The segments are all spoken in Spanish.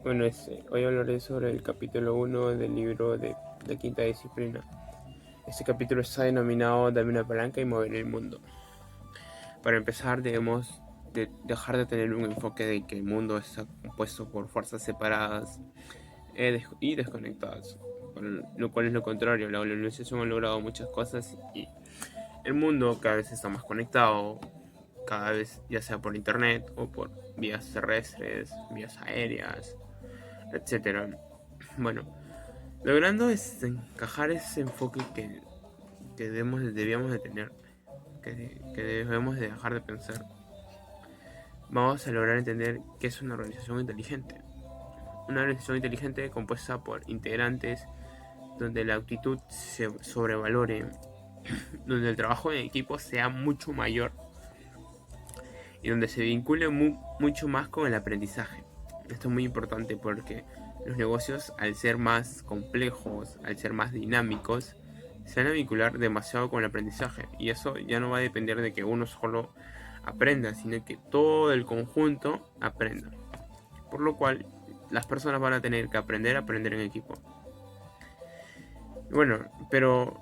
Bueno, hoy hablaré sobre el capítulo 1 del libro de la quinta disciplina. Este capítulo está denominado Dame una palanca y mover el mundo. Para empezar, debemos dejar de tener un enfoque de que el mundo está compuesto por fuerzas separadas y desconectadas, lo cual es lo contrario. La globalización ha logrado muchas cosas y el mundo cada vez está más conectado, cada vez ya sea por internet o por vías terrestres, vías aéreas, etcétera. Bueno, logrando encajar ese enfoque que debíamos de tener, que debemos de dejar de pensar, vamos a lograr entender qué es una organización inteligente. Una organización inteligente compuesta por integrantes donde la actitud se sobrevalore, donde el trabajo en equipo sea mucho mayor y donde se vincule mucho más con el aprendizaje. Esto es muy importante porque los negocios, al ser más complejos, al ser más dinámicos, se van a vincular demasiado con el aprendizaje y eso ya no va a depender de que uno solo aprenda, sino que todo el conjunto aprenda. Por lo cual, las personas van a tener que aprender a aprender en equipo. Bueno, pero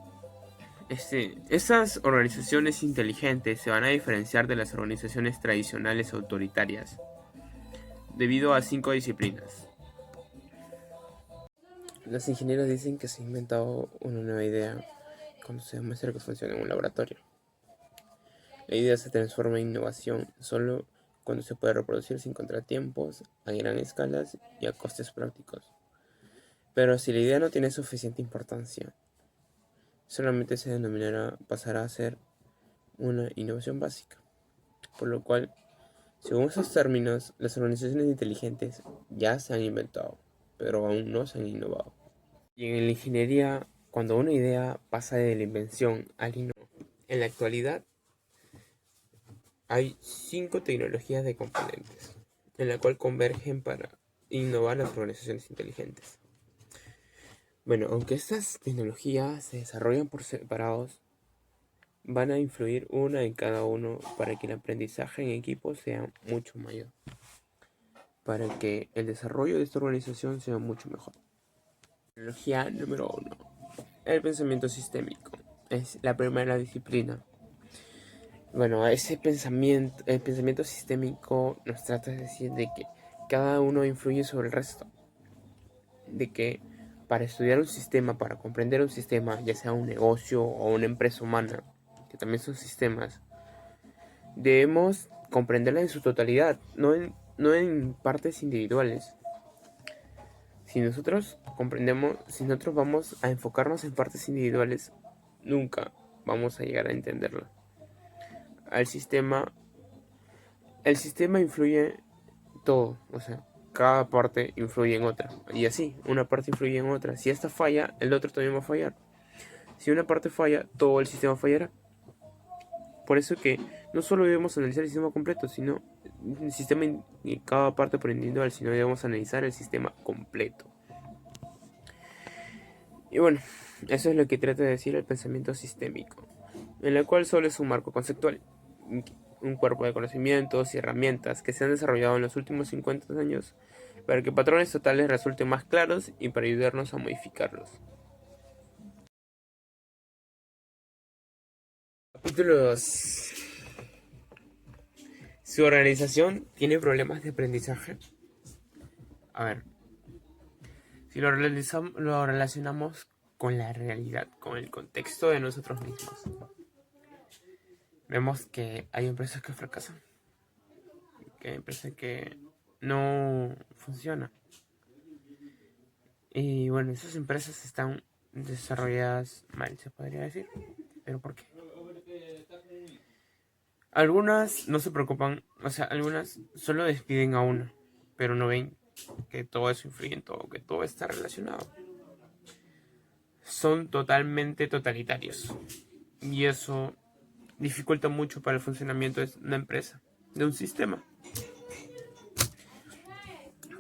esas organizaciones inteligentes se van a diferenciar de las organizaciones tradicionales autoritarias debido a 5 disciplinas. Los ingenieros dicen que se ha inventado una nueva idea cuando se demuestra que funciona en un laboratorio. La idea se transforma en innovación solo cuando se puede reproducir sin contratiempos, a gran escala y a costes prácticos. Pero si la idea no tiene suficiente importancia, solamente pasará a ser una innovación básica. Por lo cual, según esos términos, las organizaciones inteligentes ya se han inventado, pero aún no se han innovado. Y en la ingeniería, cuando una idea pasa de la invención al innovación, en la actualidad hay 5 tecnologías de componentes, en la cual convergen para innovar las organizaciones inteligentes. Bueno, aunque estas tecnologías se desarrollan por separados, van a influir una en cada uno para que el aprendizaje en equipo sea mucho mayor, para que el desarrollo de esta organización sea mucho mejor. Tecnología número 1. El pensamiento sistémico. Es la primera disciplina. Bueno, el pensamiento sistémico nos trata de decir de que cada uno influye sobre el resto. De que para estudiar un sistema, para comprender un sistema, ya sea un negocio o una empresa humana, que también son sistemas, debemos comprenderla en su totalidad, no en partes individuales. Si nosotros vamos a enfocarnos en partes individuales, nunca vamos a llegar a entenderlo. Al sistema, el sistema influye todo, o sea, cada parte influye en otra. Y así, una parte influye en otra. Si esta falla, el otro también va a fallar. Si una parte falla, todo el sistema fallará. Por eso que no solo debemos analizar el sistema completo, sino el sistema y cada parte por individual, sino debemos analizar el sistema completo. Y bueno, eso es lo que trata de decir el pensamiento sistémico, en el cual solo es un marco conceptual, un cuerpo de conocimientos y herramientas que se han desarrollado en los últimos 50 años para que patrones totales resulten más claros y para ayudarnos a modificarlos. Capítulo 2. ¿Su organización tiene problemas de aprendizaje? A ver, si lo relacionamos con la realidad, con el contexto de nosotros mismos, vemos que hay empresas que fracasan, que hay empresas que no funcionan. Y bueno, esas empresas están desarrolladas mal, se podría decir. ¿Pero por qué? Algunas no se preocupan, o sea, algunas solo despiden a una, pero no ven que todo eso influye en todo, que todo está relacionado. Son totalmente totalitarios. Y eso dificulta mucho para el funcionamiento de una empresa, de un sistema.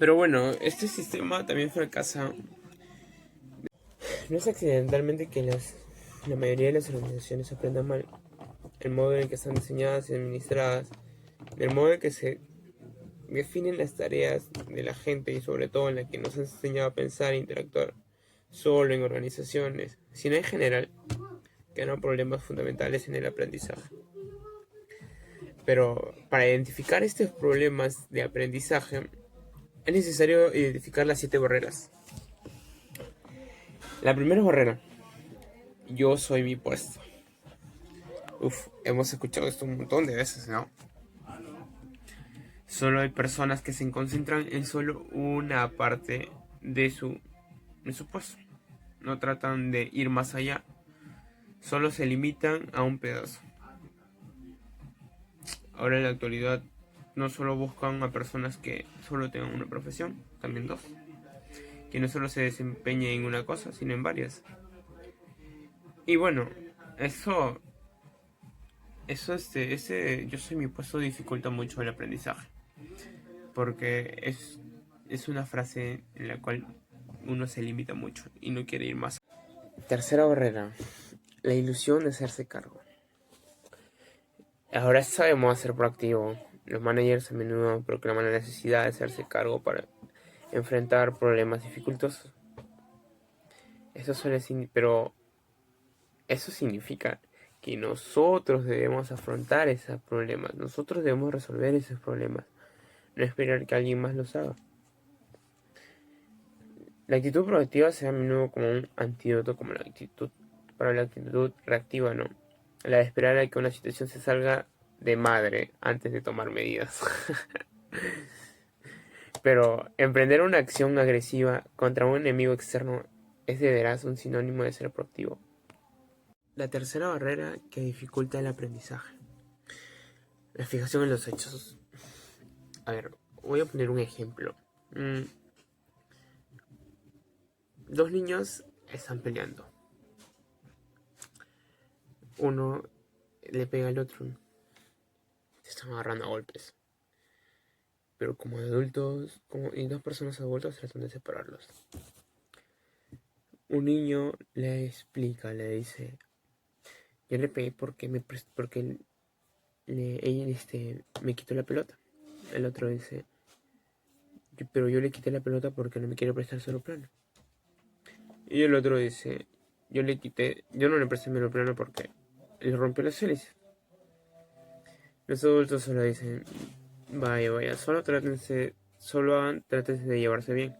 Pero bueno, este sistema también fracasa. No es accidentalmente que la mayoría de las organizaciones aprendan mal. El modo en el que están diseñadas y administradas, el modo en que se definen las tareas de la gente y sobre todo en la que nos han enseñado a pensar e interactuar solo en organizaciones, sino en general, que no problemas fundamentales en el aprendizaje. Pero para identificar estos problemas de aprendizaje es necesario identificar las 7 barreras. La primera barrera: yo soy mi puesto. Hemos escuchado esto un montón de veces, ¿no? Solo hay personas que se concentran en solo una parte de su puesto. No tratan de ir más allá. Solo se limitan a un pedazo. Ahora en la actualidad no solo buscan a personas que solo tengan una profesión, también dos. Que no solo se desempeñen en una cosa, sino en varias. Y bueno, ese yo soy mi puesto dificulta mucho el aprendizaje. Porque es una frase en la cual uno se limita mucho y no quiere ir más. Tercera barrera: la ilusión de hacerse cargo. Ahora sabemos ser proactivo. Los managers a menudo proclaman la necesidad de hacerse cargo para enfrentar problemas dificultosos. Pero eso significa que nosotros debemos afrontar esos problemas. Nosotros debemos resolver esos problemas. No esperar que alguien más los haga. La actitud proactiva se da a menudo como un antídoto para la actitud reactiva, ¿no? La de esperar a que una situación se salga de madre antes de tomar medidas. Pero emprender una acción agresiva contra un enemigo externo es de veras un sinónimo de ser proactivo. La tercera barrera que dificulta el aprendizaje: la fijación en los hechos. A ver, voy a poner un ejemplo. Dos niños están peleando. Uno le pega al otro. Se están agarrando a golpes. Pero como adultos, y dos personas adultas tratan de separarlos. Un niño le explica, le dice: yo le pegué porque él me quitó la pelota. El otro dice: pero yo le quité la pelota porque no me quiere prestar su plano. Y el otro dice: yo no le presté mi plano porque le rompió las hélices. Los adultos solo dicen: vaya, solo trátense de llevarse bien.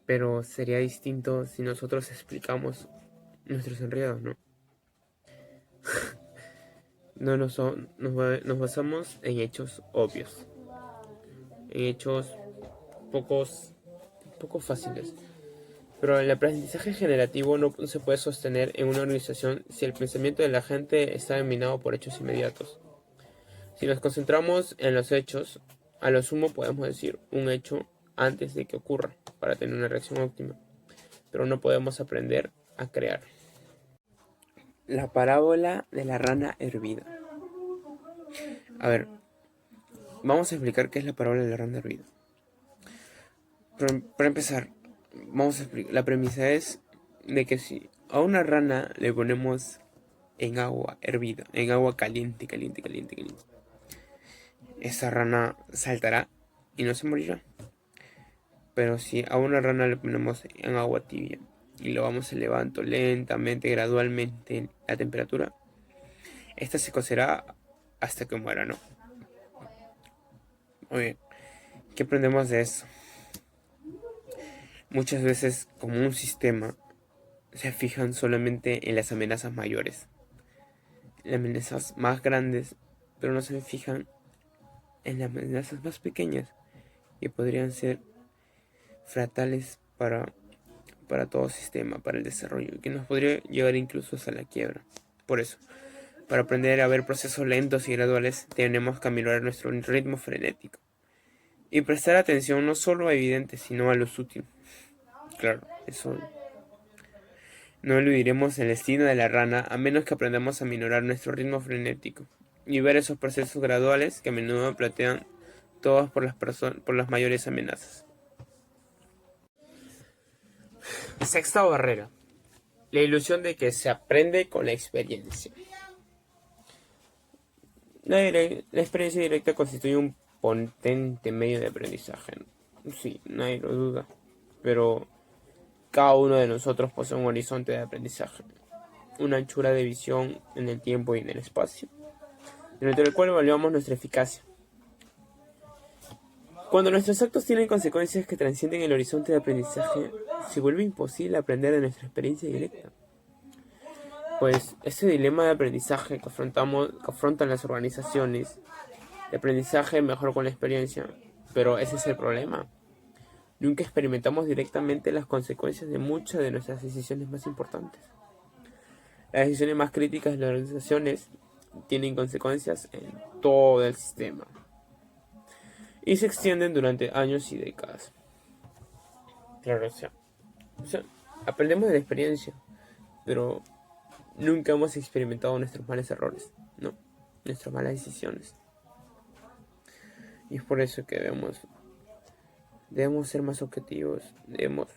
Pero sería distinto si nosotros explicamos nuestros enredos, ¿no? Nos basamos en hechos obvios, en hechos poco fáciles. Pero el aprendizaje generativo no se puede sostener en una organización si el pensamiento de la gente está dominado por hechos inmediatos. Si nos concentramos en los hechos, a lo sumo podemos decir un hecho antes de que ocurra para tener una reacción óptima, pero no podemos aprender a crear. La parábola de la rana hervida. A ver, vamos a explicar qué es la parábola de la rana hervida. Para empezar, la premisa es de que si a una rana le ponemos en agua hervida, en agua caliente, esa rana saltará y no se morirá. Pero si a una rana le ponemos en agua tibia y lo vamos elevando lentamente, gradualmente la temperatura, esta se cocerá hasta que muera, ¿no? Muy bien, ¿qué aprendemos de eso? Muchas veces, como un sistema, se fijan solamente en las amenazas mayores, las amenazas más grandes, pero no se fijan en las amenazas más pequeñas que podrían ser fatales para todo sistema, para el desarrollo, que nos podría llevar incluso hasta la quiebra. Por eso, para aprender a ver procesos lentos y graduales, tenemos que aminorar nuestro ritmo frenético y prestar atención no solo a evidente, sino a lo sutil. Claro, eso. No eludiremos el destino de la rana a menos que aprendamos a aminorar nuestro ritmo frenético y ver esos procesos graduales que a menudo platean todos por las mayores amenazas. Sexta barrera: la ilusión de que se aprende con la experiencia. La experiencia directa constituye un potente medio de aprendizaje. Sí, nadie lo duda. Pero cada uno de nosotros posee un horizonte de aprendizaje, una anchura de visión en el tiempo y en el espacio, durante el cual evaluamos nuestra eficacia. Cuando nuestros actos tienen consecuencias que trascienden el horizonte de aprendizaje, se vuelve imposible aprender de nuestra experiencia directa. Pues ese dilema de aprendizaje que afrontan las organizaciones, de aprendizaje mejor con la experiencia, pero ese es el problema. Nunca experimentamos directamente las consecuencias de muchas de nuestras decisiones más importantes. Las decisiones más críticas de las organizaciones tienen consecuencias en todo el sistema y se extienden durante años y décadas. Claro, o sea, aprendemos de la experiencia, pero nunca hemos experimentado nuestros malos errores, no, nuestras malas decisiones. Y es por eso que debemos ser más objetivos, debemos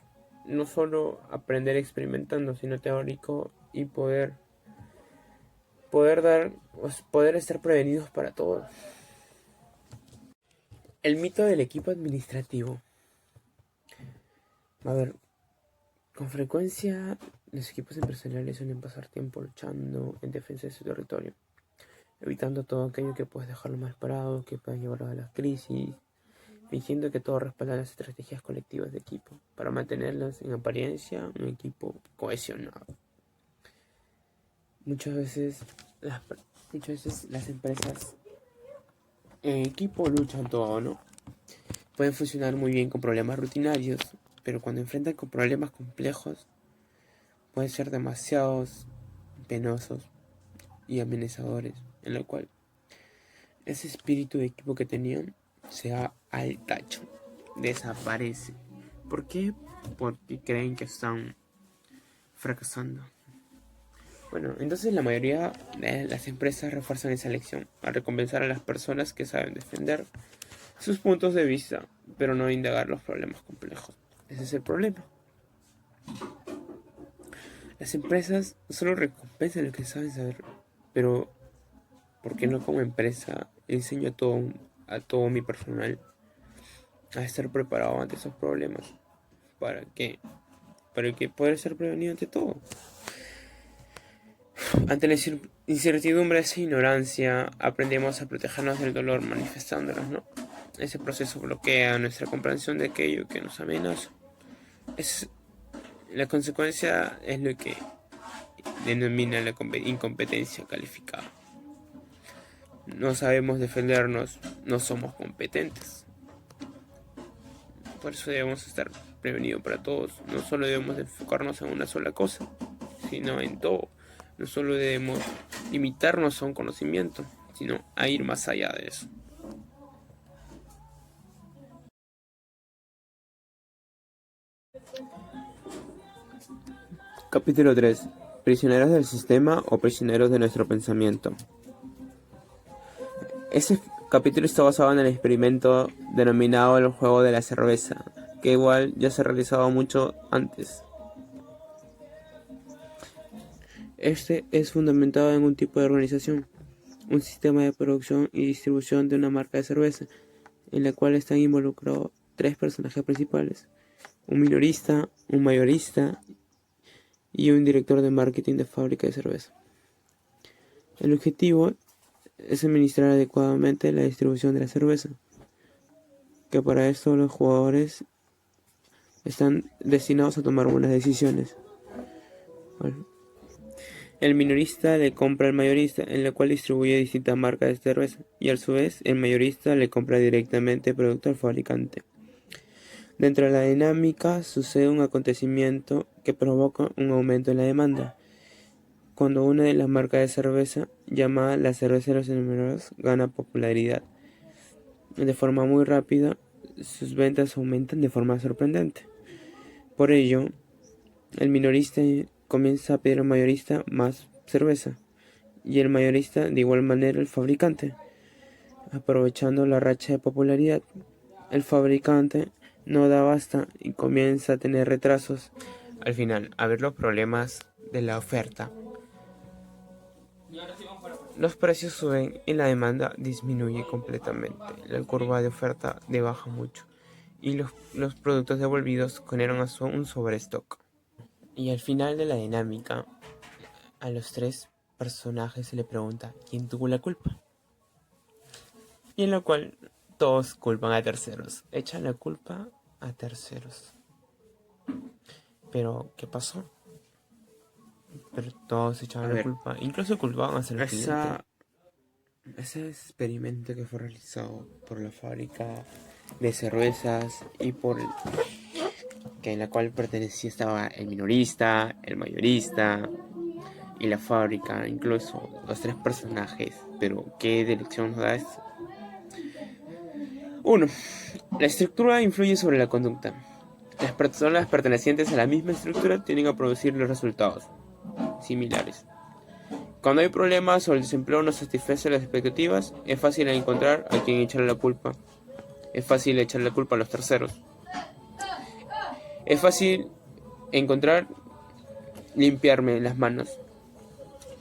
no solo aprender experimentando, sino teórico y poder estar prevenidos para todo. El mito del equipo administrativo. A ver, con frecuencia los equipos empresariales suelen pasar tiempo luchando en defensa de su territorio, evitando todo aquello que puede dejarlo mal parado, que pueda llevarlo a la crisis, fingiendo que todo respalda las estrategias colectivas de equipo, para mantenerlos en apariencia un equipo cohesionado. Muchas veces las empresas en equipo luchan todo, ¿no? Pueden funcionar muy bien con problemas rutinarios, pero cuando enfrentan con problemas complejos, pueden ser demasiados penosos y amenazadores, en lo cual ese espíritu de equipo que tenían se va al tacho, desaparece. ¿Por qué? Porque creen que están fracasando. Bueno, entonces la mayoría de las empresas refuerzan esa lección al recompensar a las personas que saben defender sus puntos de vista, pero no indagar los problemas complejos. Ese es el problema. Las empresas solo recompensan lo que saben saber, pero ¿por qué no como empresa enseño a todo mi personal a estar preparado ante esos problemas? ¿Para qué? Para que poder ser prevenido ante todo. Ante la incertidumbre de esa ignorancia, aprendemos a protegernos del dolor manifestándonos, ¿no? Ese proceso bloquea nuestra comprensión de aquello que nos amenaza. La consecuencia es lo que denomina la incompetencia calificada. No sabemos defendernos, no somos competentes. Por eso debemos estar prevenidos para todos. No solo debemos enfocarnos en una sola cosa, sino en todo. No solo debemos limitarnos a un conocimiento, sino a ir más allá de eso. Capítulo 3. Prisioneros del sistema o prisioneros de nuestro pensamiento. Ese capítulo está basado en el experimento denominado el juego de la cerveza, que igual ya se realizaba mucho antes. Este es fundamentado en un tipo de organización, un sistema de producción y distribución de una marca de cerveza, en la cual están involucrados tres personajes principales: un minorista, un mayorista y un director de marketing de fábrica de cerveza. El objetivo es administrar adecuadamente la distribución de la cerveza, que para esto los jugadores están destinados a tomar buenas decisiones. Bueno, el minorista le compra al mayorista, en la cual distribuye distintas marcas de cerveza, y a su vez el mayorista le compra directamente el producto al fabricante. Dentro de la dinámica sucede un acontecimiento que provoca un aumento en la demanda. Cuando una de las marcas de cerveza, llamada la cerveza de los enamorados, gana popularidad de forma muy rápida, sus ventas aumentan de forma sorprendente. Por ello, el minorista comienza a pedir al mayorista más cerveza, y el mayorista de igual manera al fabricante. Aprovechando la racha de popularidad, el fabricante no da basta y comienza a tener retrasos. Al final, a ver los problemas de la oferta. Los precios suben y la demanda disminuye completamente. La curva de oferta baja mucho y los productos devolvidos generan un sobrestock. Y al final de la dinámica, a los tres personajes se le pregunta quién tuvo la culpa. Y en lo cual todos culpan a terceros, echan la culpa a terceros. Pero, ¿qué pasó? Pero todos echaban la culpa, incluso culpaban hasta el cliente. Ese experimento que fue realizado por la fábrica de cervezas y que en la cual pertenecía estaba el minorista, el mayorista y la fábrica, incluso los tres personajes. Pero ¿qué dirección nos da esto? 1. La estructura influye sobre la conducta. Las personas pertenecientes a la misma estructura tienden a producir los resultados similares. Cuando hay problemas o el desempleo no satisface las expectativas, es fácil encontrar a quien echarle la culpa. Es fácil echarle la culpa a los terceros. Es fácil encontrar limpiarme las manos.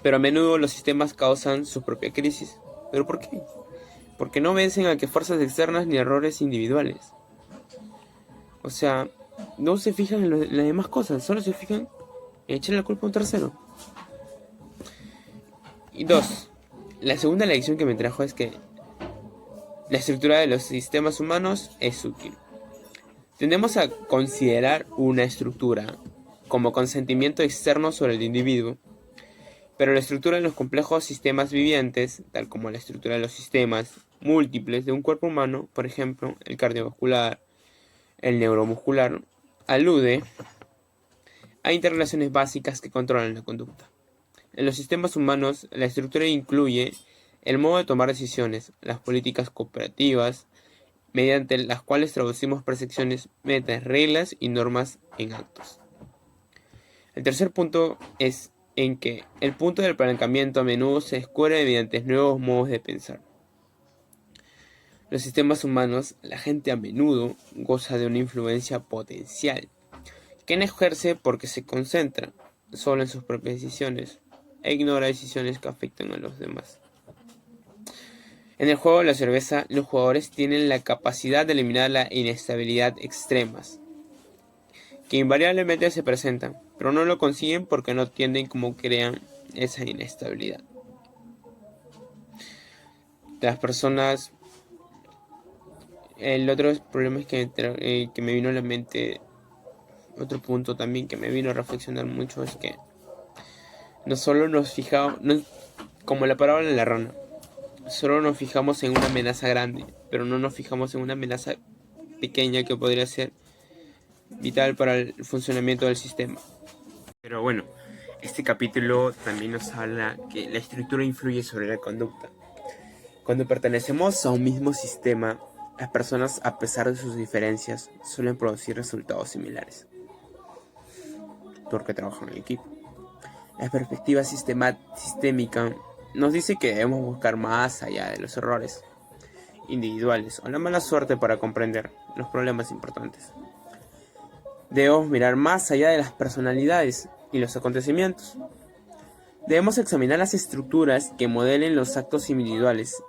Pero a menudo los sistemas causan su propia crisis. ¿Pero por qué? Porque no vencen a que fuerzas externas ni errores individuales. O sea, no se fijan en las demás cosas, solo se fijan en echarle la culpa a un tercero. Y 2. La segunda lección que me trajo es que la estructura de los sistemas humanos es útil. Tendemos a considerar una estructura como consentimiento externo sobre el individuo, pero la estructura de los complejos sistemas vivientes, tal como la estructura de los sistemas múltiples de un cuerpo humano, por ejemplo, el cardiovascular, el neuromuscular, alude a interrelaciones básicas que controlan la conducta. En los sistemas humanos, la estructura incluye el modo de tomar decisiones, las políticas cooperativas, mediante las cuales traducimos percepciones, metas, reglas y normas en actos. El tercer punto es en que el punto del apalancamiento a menudo se descubre mediante nuevos modos de pensar. Los sistemas humanos, la gente a menudo goza de una influencia potencial, que no ejerce porque se concentra solo en sus propias decisiones e ignora decisiones que afectan a los demás. En el juego de la cerveza, los jugadores tienen la capacidad de eliminar la inestabilidad extremas, que invariablemente se presentan, pero no lo consiguen porque no entienden cómo crean esa inestabilidad. Las personas... El otro problema es que me vino a la mente, otro punto también que me vino a reflexionar mucho, es que no solo nos fijamos, como la parábola de la rana, solo nos fijamos en una amenaza grande, pero no nos fijamos en una amenaza pequeña que podría ser vital para el funcionamiento del sistema. Pero bueno, este capítulo también nos habla que la estructura influye sobre la conducta. Cuando pertenecemos a un mismo sistema, las personas, a pesar de sus diferencias, suelen producir resultados similares, porque trabajan en equipo. La perspectiva sistémica nos dice que debemos buscar más allá de los errores individuales o la mala suerte para comprender los problemas importantes. Debemos mirar más allá de las personalidades y los acontecimientos. Debemos examinar las estructuras que modelen los actos individuales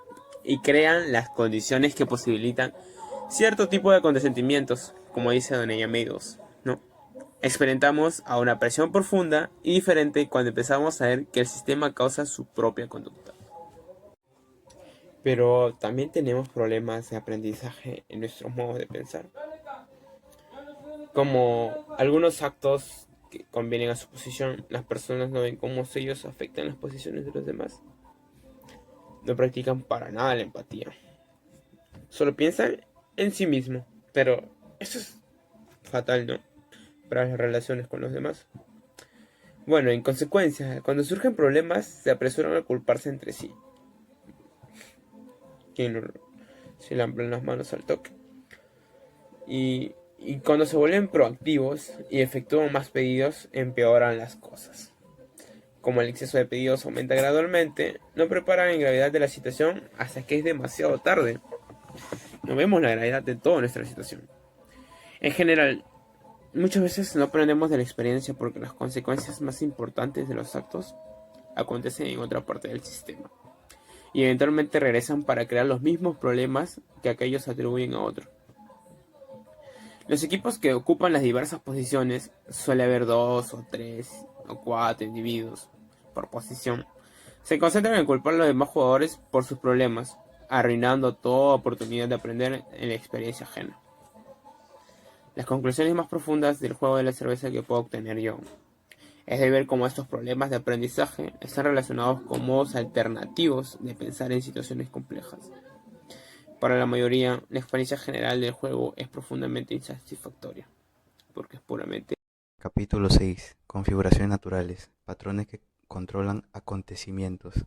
y crean las condiciones que posibilitan cierto tipo de acontecimientos, como dice Doña Meadows, ¿no? Experimentamos a una presión profunda y diferente cuando empezamos a ver que el sistema causa su propia conducta. Pero también tenemos problemas de aprendizaje en nuestros modos de pensar, como algunos actos que convienen a su posición, las personas no ven cómo ellos afectan las posiciones de los demás. No practican para nada la empatía. Solo piensan en sí mismo. Pero eso es fatal, ¿no? Para las relaciones con los demás. Bueno, en consecuencia, cuando surgen problemas, se apresuran a culparse entre sí. Se lavan las manos al toque. Y cuando se vuelven proactivos y efectúan más pedidos, empeoran las cosas. Como el exceso de pedidos aumenta gradualmente, no preparan en gravedad de la situación hasta que es demasiado tarde. No vemos la gravedad de toda nuestra situación. En general, muchas veces no aprendemos de la experiencia porque las consecuencias más importantes de los actos acontecen en otra parte del sistema, y eventualmente regresan para crear los mismos problemas que aquellos atribuyen a otro. Los equipos que ocupan las diversas posiciones, suele haber 2 o 3 o 4 individuos por posición, se concentran en culpar a los demás jugadores por sus problemas, arruinando toda oportunidad de aprender en la experiencia ajena. Las conclusiones más profundas del juego de la cerveza que puedo obtener yo es de ver cómo estos problemas de aprendizaje están relacionados con modos alternativos de pensar en situaciones complejas. Para la mayoría, la experiencia general del juego es profundamente insatisfactoria, porque es puramente... Capítulo 6. Configuraciones naturales. Patrones que controlan acontecimientos.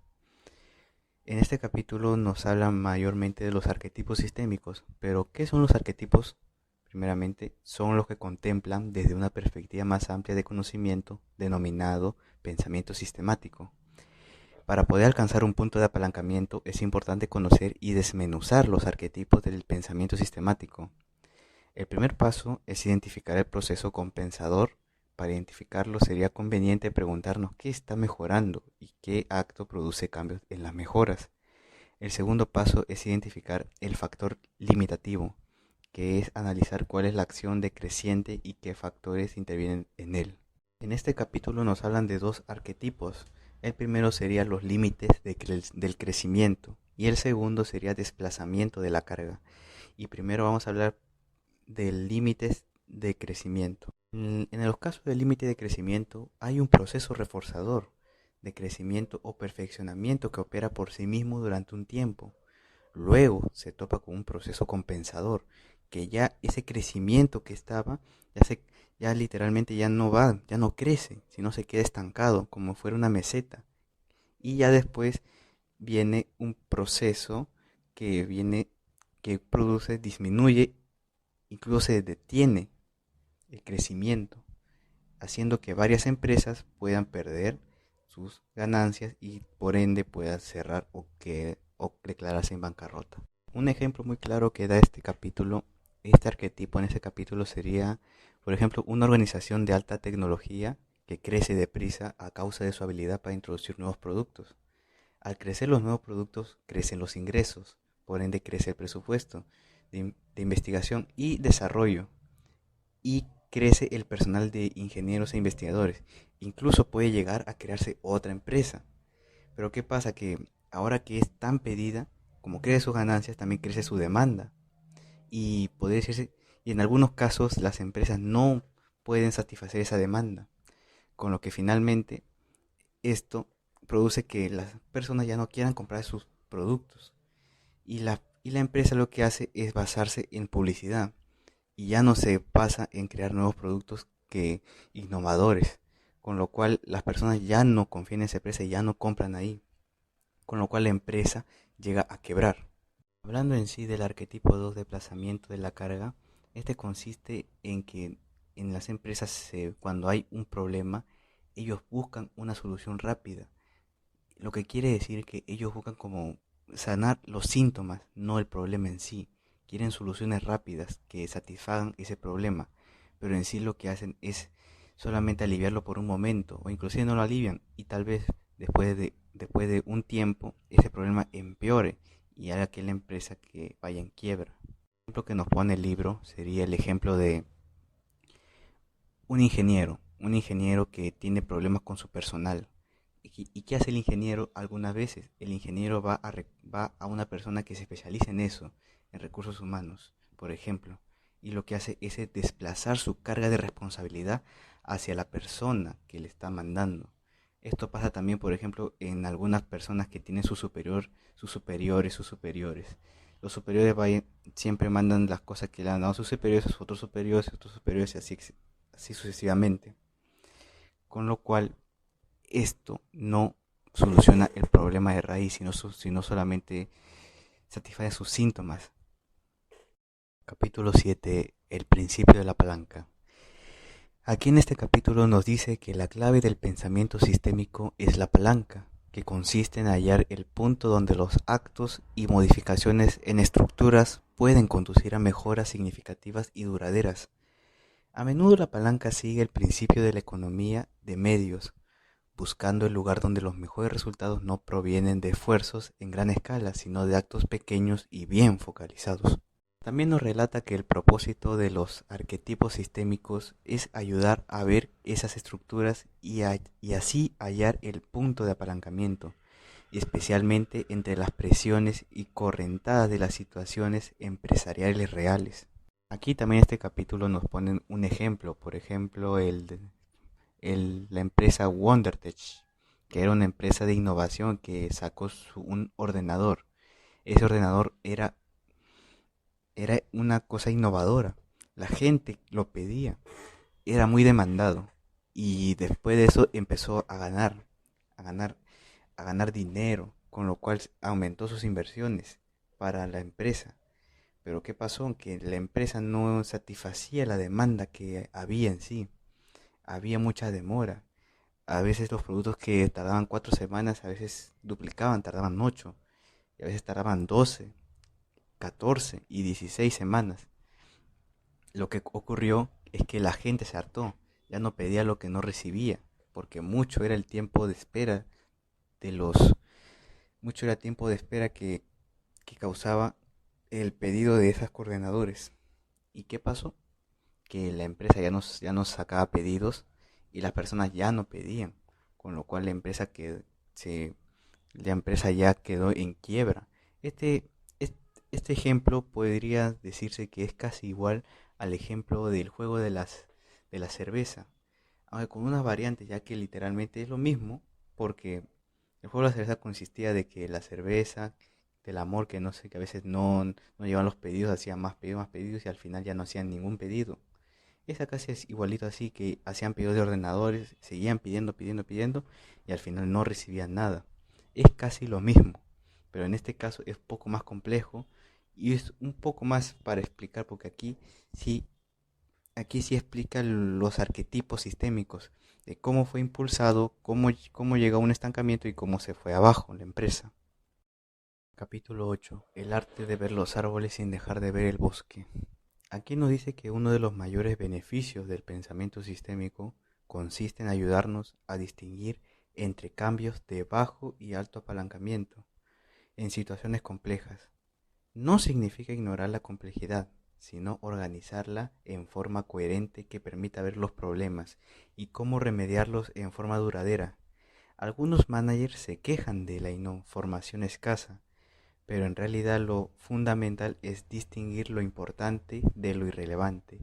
En este capítulo nos hablan mayormente de los arquetipos sistémicos, pero ¿qué son los arquetipos? Primeramente, son los que contemplan desde una perspectiva más amplia de conocimiento, denominado pensamiento sistemático. Para poder alcanzar un punto de apalancamiento es importante conocer y desmenuzar los arquetipos del pensamiento sistemático. El primer paso es identificar el proceso compensador. Para identificarlo sería conveniente preguntarnos qué está mejorando y qué acto produce cambios en las mejoras. El segundo paso es identificar el factor limitativo, que es analizar cuál es la acción decreciente y qué factores intervienen en él. En este capítulo nos hablan de dos arquetipos. El primero sería los límites del crecimiento y el segundo sería desplazamiento de la carga. Y primero vamos a hablar de límites de crecimiento. En los casos del límite de crecimiento hay un proceso reforzador de crecimiento o perfeccionamiento que opera por sí mismo durante un tiempo. Luego se topa con un proceso compensador, que ya ese crecimiento que estaba, ya literalmente ya no va, ya no crece, sino se queda estancado, como fuera una meseta. Y ya después viene un proceso que produce, disminuye, incluso se detiene el crecimiento, haciendo que varias empresas puedan perder sus ganancias y por ende puedan cerrar o declararse en bancarrota. Un ejemplo muy claro que da este arquetipo en este capítulo sería, por ejemplo, una organización de alta tecnología que crece deprisa a causa de su habilidad para introducir nuevos productos. Al crecer los nuevos productos, crecen los ingresos, por ende crece el presupuesto de investigación y desarrollo y crece el personal de ingenieros e investigadores. Incluso puede llegar a crearse otra empresa. Pero ¿qué pasa? Que ahora que es tan pedida, como crece sus ganancias, también crece su demanda. Y puede decirse, y en algunos casos las empresas no pueden satisfacer esa demanda. Con lo que finalmente esto produce que las personas ya no quieran comprar sus productos. Y la empresa lo que hace es basarse en publicidad y ya no se basa en crear nuevos productos que innovadores, con lo cual las personas ya no confían en esa empresa y ya no compran ahí, con lo cual la empresa llega a quebrar. Hablando en sí del arquetipo 2 de desplazamiento de la carga, este consiste en que en las empresas cuando hay un problema, ellos buscan una solución rápida, lo que quiere decir que ellos buscan como sanar los síntomas, no el problema en sí. Quieren soluciones rápidas que satisfagan ese problema, pero en sí lo que hacen es solamente aliviarlo por un momento, o inclusive no lo alivian, y tal vez después de un tiempo ese problema empeore y haga que la empresa que vaya en quiebra. El ejemplo que nos pone el libro sería el ejemplo de un ingeniero que tiene problemas con su personal. ¿Y qué hace el ingeniero algunas veces? El ingeniero va a una persona que se especializa en eso, en recursos humanos, por ejemplo, y lo que hace es desplazar su carga de responsabilidad hacia la persona que le está mandando. Esto pasa también, por ejemplo, en algunas personas que tienen sus superiores. Los superiores siempre mandan las cosas que le han dado sus superiores a sus otros superiores y así sucesivamente. Con lo cual esto no soluciona el problema de raíz, sino solamente satisface sus síntomas. Capítulo 7. El principio de la palanca. Aquí en este capítulo nos dice que la clave del pensamiento sistémico es la palanca, que consiste en hallar el punto donde los actos y modificaciones en estructuras pueden conducir a mejoras significativas y duraderas. A menudo la palanca sigue el principio de la economía de medios, buscando el lugar donde los mejores resultados no provienen de esfuerzos en gran escala, sino de actos pequeños y bien focalizados. También nos relata que el propósito de los arquetipos sistémicos es ayudar a ver esas estructuras y así hallar el punto de apalancamiento, especialmente entre las presiones y correntadas de las situaciones empresariales reales. Aquí también este capítulo nos pone un ejemplo, por ejemplo la empresa WonderTech, que era una empresa de innovación que sacó un ordenador. Ese ordenador era una cosa innovadora, la gente lo pedía, era muy demandado y después de eso empezó a ganar, a ganar dinero, con lo cual aumentó sus inversiones para la empresa. Pero ¿qué pasó? Que la empresa no satisfacía la demanda que había en sí. Había mucha demora. A veces los productos que tardaban 4 semanas, a veces duplicaban, tardaban 8. Y a veces tardaban 12, 14 y 16 semanas. Lo que ocurrió es que la gente se hartó. Ya no pedía lo que no recibía. Porque mucho era el tiempo de espera de los... Mucho era tiempo de espera que causaba el pedido de esas coordenadores. ¿Y qué pasó? Que la empresa ya no sacaba pedidos y las personas ya no pedían, con lo cual la empresa ya quedó en quiebra. Este, este ejemplo podría decirse que es casi igual al ejemplo del juego de la cerveza, aunque con una variante, ya que literalmente es lo mismo, porque el juego de la cerveza consistía de que la cerveza, del amor que no sé, que a veces no llevaban los pedidos, hacían más pedidos y al final ya no hacían ningún pedido. Esa casi es igualito así, que hacían pedidos de ordenadores, seguían pidiendo y al final no recibían nada. Es casi lo mismo, pero en este caso es poco más complejo y es un poco más para explicar porque sí, aquí sí explica los arquetipos sistémicos de cómo fue impulsado, cómo llegó a un estancamiento y cómo se fue abajo la empresa. Capítulo 8. El arte de ver los árboles sin dejar de ver el bosque. Aquí nos dice que uno de los mayores beneficios del pensamiento sistémico consiste en ayudarnos a distinguir entre cambios de bajo y alto apalancamiento en situaciones complejas. No significa ignorar la complejidad, sino organizarla en forma coherente que permita ver los problemas y cómo remediarlos en forma duradera. Algunos managers se quejan de la información escasa, pero en realidad lo fundamental es distinguir lo importante de lo irrelevante.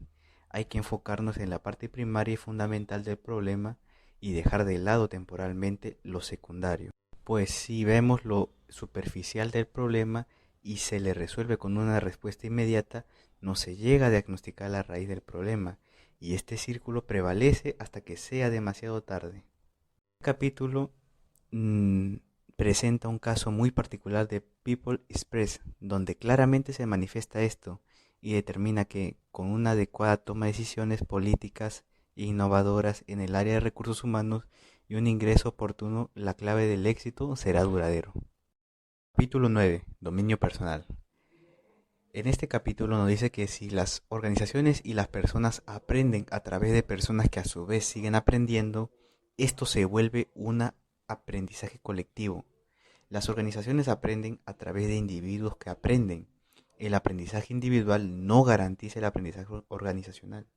Hay que enfocarnos en la parte primaria y fundamental del problema y dejar de lado temporalmente lo secundario. Pues si vemos lo superficial del problema y se le resuelve con una respuesta inmediata, no se llega a diagnosticar la raíz del problema y este círculo prevalece hasta que sea demasiado tarde. El capítulo mm, presenta un caso muy particular de People Express, donde claramente se manifiesta esto y determina que con una adecuada toma de decisiones políticas e innovadoras en el área de recursos humanos y un ingreso oportuno, la clave del éxito será duradero. Capítulo 9. Dominio personal. En este capítulo nos dice que si las organizaciones y las personas aprenden a través de personas que a su vez siguen aprendiendo, esto se vuelve un aprendizaje colectivo. Las organizaciones aprenden a través de individuos que aprenden. El aprendizaje individual no garantiza el aprendizaje organizacional,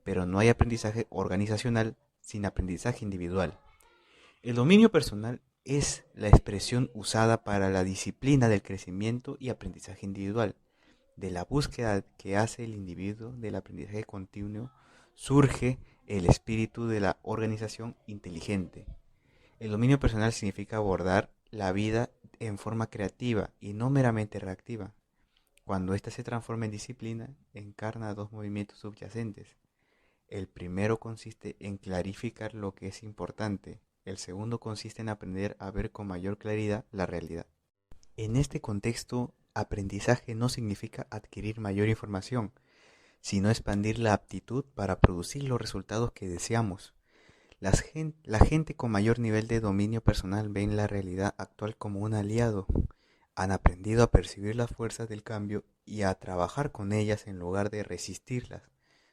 pero no hay aprendizaje organizacional sin aprendizaje individual. El dominio personal es la expresión usada para la disciplina del crecimiento y aprendizaje individual. De la búsqueda que hace el individuo del aprendizaje continuo surge el espíritu de la organización inteligente. El dominio personal significa abordar la vida en forma creativa y no meramente reactiva. Cuando ésta se transforma en disciplina, encarna dos movimientos subyacentes. El primero consiste en clarificar lo que es importante. El segundo consiste en aprender a ver con mayor claridad la realidad. En este contexto, aprendizaje no significa adquirir mayor información, sino expandir la aptitud para producir los resultados que deseamos. La gente con mayor nivel de dominio personal ven la realidad actual como un aliado. Han aprendido a percibir las fuerzas del cambio y a trabajar con ellas en lugar de resistirlas.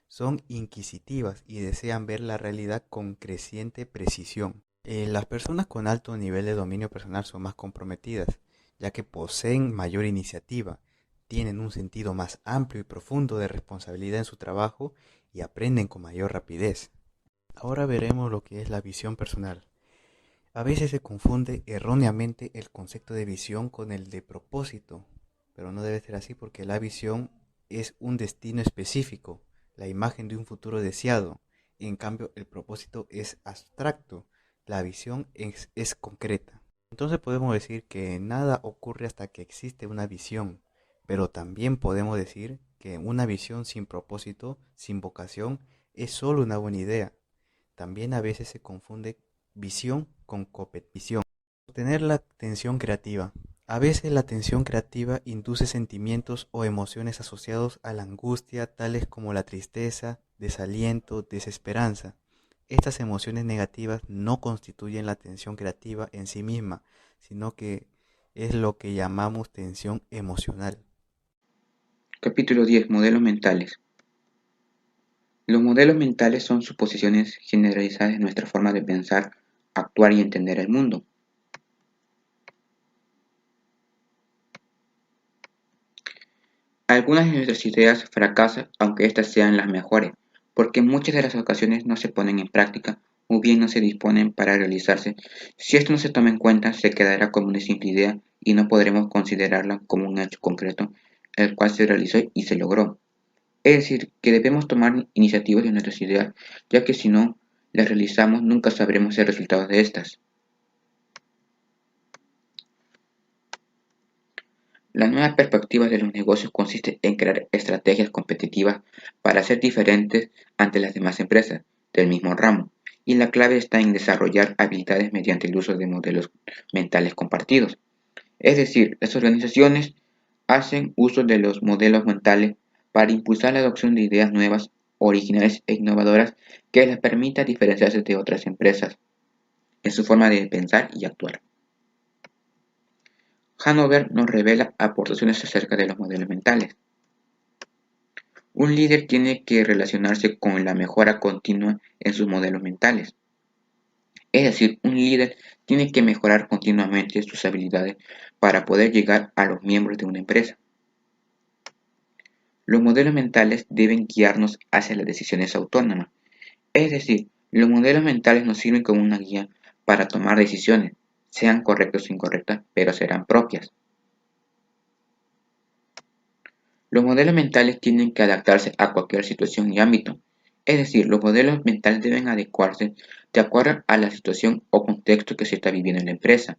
Son inquisitivas y desean ver la realidad con creciente precisión. Las personas con alto nivel de dominio personal son más comprometidas, ya que poseen mayor iniciativa, tienen un sentido más amplio y profundo de responsabilidad en su trabajo y aprenden con mayor rapidez. Ahora veremos lo que es la visión personal. A veces se confunde erróneamente el concepto de visión con el de propósito, pero no debe ser así porque la visión es un destino específico, la imagen de un futuro deseado. En cambio, el propósito es abstracto, la visión es concreta. Entonces podemos decir que nada ocurre hasta que existe una visión, pero también podemos decir que una visión sin propósito, sin vocación, es solo una buena idea. También a veces se confunde visión con competición. Tener la tensión creativa. A veces la tensión creativa induce sentimientos o emociones asociados a la angustia, tales como la tristeza, desaliento, desesperanza. Estas emociones negativas no constituyen la tensión creativa en sí misma, sino que es lo que llamamos tensión emocional. Capítulo 10. Modelos mentales. Los modelos mentales son suposiciones generalizadas de nuestra forma de pensar, actuar y entender el mundo. Algunas de nuestras ideas fracasan aunque éstas sean las mejores, porque en muchas de las ocasiones no se ponen en práctica o bien no se disponen para realizarse. Si esto no se toma en cuenta, se quedará como una simple idea y no podremos considerarla como un hecho concreto, el cual se realizó y se logró. Es decir, que debemos tomar iniciativas de nuestras ideas, ya que si no las realizamos nunca sabremos el resultado de estas. La nueva perspectiva de los negocios consiste en crear estrategias competitivas para ser diferentes ante las demás empresas del mismo ramo, y la clave está en desarrollar habilidades mediante el uso de modelos mentales compartidos. Es decir, las organizaciones hacen uso de los modelos mentales para impulsar la adopción de ideas nuevas, originales e innovadoras que les permita diferenciarse de otras empresas en su forma de pensar y actuar. Hanover nos revela aportaciones acerca de los modelos mentales. Un líder tiene que relacionarse con la mejora continua en sus modelos mentales. Es decir, un líder tiene que mejorar continuamente sus habilidades para poder llegar a los miembros de una empresa. Los modelos mentales deben guiarnos hacia las decisiones autónomas. Es decir, los modelos mentales nos sirven como una guía para tomar decisiones, sean correctas o incorrectas, pero serán propias. Los modelos mentales tienen que adaptarse a cualquier situación y ámbito. Es decir, los modelos mentales deben adecuarse de acuerdo a la situación o contexto que se está viviendo en la empresa.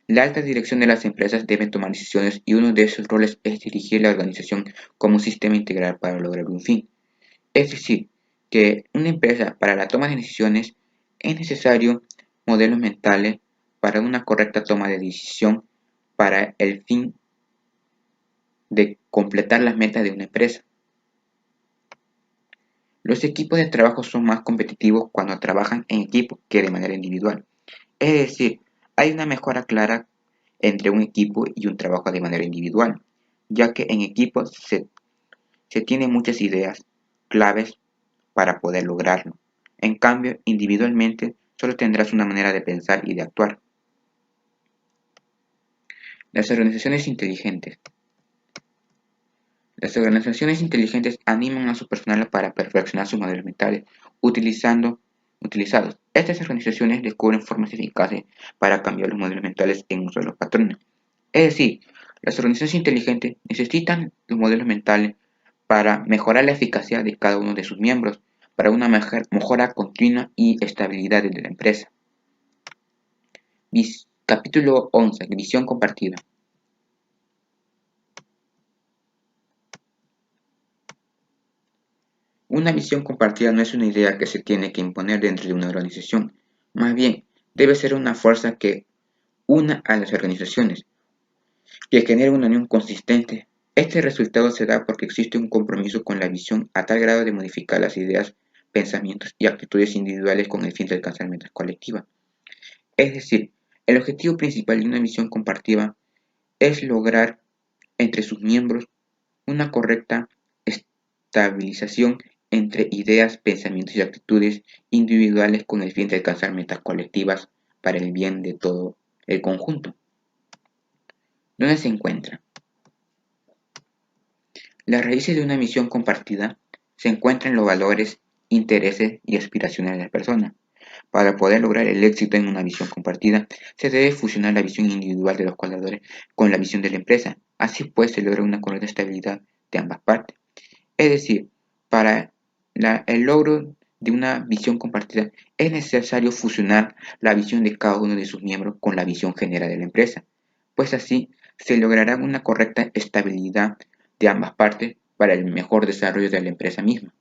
La alta dirección de las empresas debe tomar decisiones y uno de esos roles es dirigir la organización como un sistema integral para lograr un fin. Es decir, que una empresa para la toma de decisiones es necesario modelos mentales para una correcta toma de decisión para el fin de completar las metas de una empresa. Los equipos de trabajo son más competitivos cuando trabajan en equipo que de manera individual. Es decir, hay una mejora clara entre un equipo y un trabajo de manera individual, ya que en equipo se tienen muchas ideas claves para poder lograrlo. En cambio, individualmente solo tendrás una manera de pensar y de actuar. Las organizaciones inteligentes. Las organizaciones inteligentes animan a su personal para perfeccionar sus modelos mentales utilizados. Estas organizaciones descubren formas eficaces para cambiar los modelos mentales en uso de los patrones. Es decir, las organizaciones inteligentes necesitan los modelos mentales para mejorar la eficacia de cada uno de sus miembros, para una mejora continua y estabilidad de la empresa. Capítulo 11. Visión compartida. Una visión compartida no es una idea que se tiene que imponer dentro de una organización, más bien debe ser una fuerza que una a las organizaciones, que genere una unión consistente. Este resultado se da porque existe un compromiso con la visión a tal grado de modificar las ideas, pensamientos y actitudes individuales con el fin de alcanzar metas colectivas. Es decir, el objetivo principal de una visión compartida es lograr entre sus miembros una correcta estabilización entre ideas, pensamientos y actitudes individuales con el fin de alcanzar metas colectivas para el bien de todo el conjunto. ¿Dónde se encuentra? Las raíces de una misión compartida se encuentran en los valores, intereses y aspiraciones de las personas. Para poder lograr el éxito en una visión compartida, se debe fusionar la visión individual de los colaboradores con la visión de la empresa. Así pues, se logra una correcta estabilidad de ambas partes. Es decir, para el logro de una visión compartida es necesario fusionar la visión de cada uno de sus miembros con la visión general de la empresa, pues así se logrará una correcta estabilidad de ambas partes para el mejor desarrollo de la empresa misma.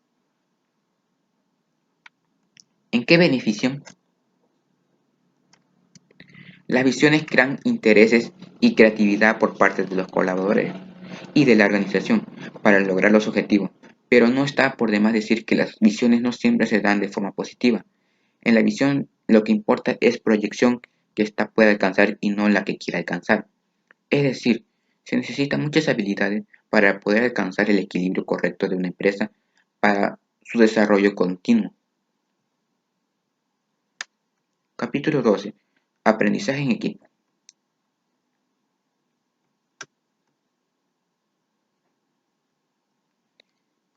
¿En qué benefician? Las visiones crean intereses y creatividad por parte de los colaboradores y de la organización para lograr los objetivos, pero no está por demás decir que las visiones no siempre se dan de forma positiva. En la visión lo que importa es proyección que ésta pueda alcanzar y no la que quiera alcanzar. Es decir, se necesitan muchas habilidades para poder alcanzar el equilibrio correcto de una empresa para su desarrollo continuo. Capítulo 12. Aprendizaje en equipo.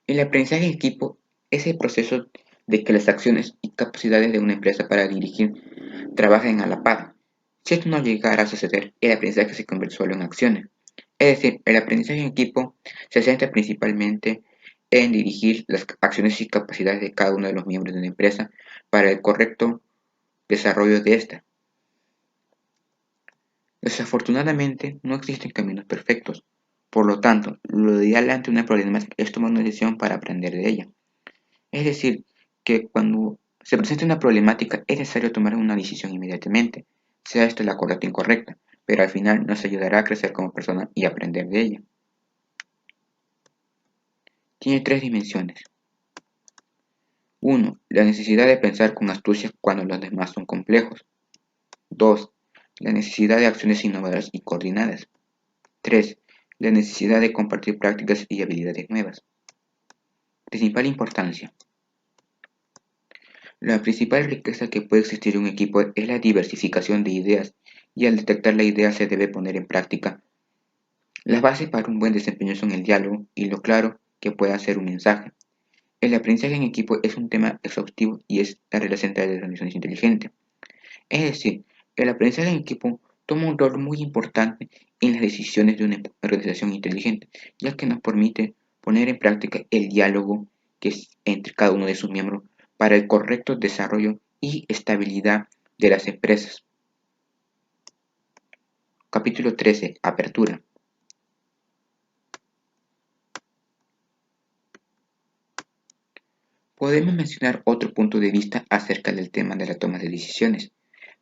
El aprendizaje en equipo es el proceso de que las acciones y capacidades de una empresa para dirigir trabajen a la par. Si esto no llegara a suceder, el aprendizaje se convierte solo en acciones. Es decir, el aprendizaje en equipo se centra principalmente en dirigir las acciones y capacidades de cada uno de los miembros de una empresa para el correcto desarrollo de esta. Desafortunadamente, no existen caminos perfectos. Por lo tanto, lo ideal ante una problemática es tomar una decisión para aprender de ella. Es decir, que cuando se presenta una problemática es necesario tomar una decisión inmediatamente, sea esta la correcta o incorrecta, pero al final nos ayudará a crecer como persona y aprender de ella. Tiene tres dimensiones. 1. La necesidad de pensar con astucia cuando los demás son complejos. 2. La necesidad de acciones innovadoras y coordinadas. 3. La necesidad de compartir prácticas y habilidades nuevas. Principal importancia. La principal riqueza que puede existir en un equipo es la diversificación de ideas, y al detectar la idea se debe poner en práctica. Las bases para un buen desempeño son el diálogo y lo claro que pueda ser un mensaje. El aprendizaje en equipo es un tema exhaustivo y es la regla central de las organizaciones inteligentes. Es decir, el aprendizaje en equipo toma un rol muy importante en las decisiones de una organización inteligente, ya que nos permite poner en práctica el diálogo que es entre cada uno de sus miembros para el correcto desarrollo y estabilidad de las empresas. Capítulo 13. Apertura. Podemos mencionar otro punto de vista acerca del tema de la toma de decisiones,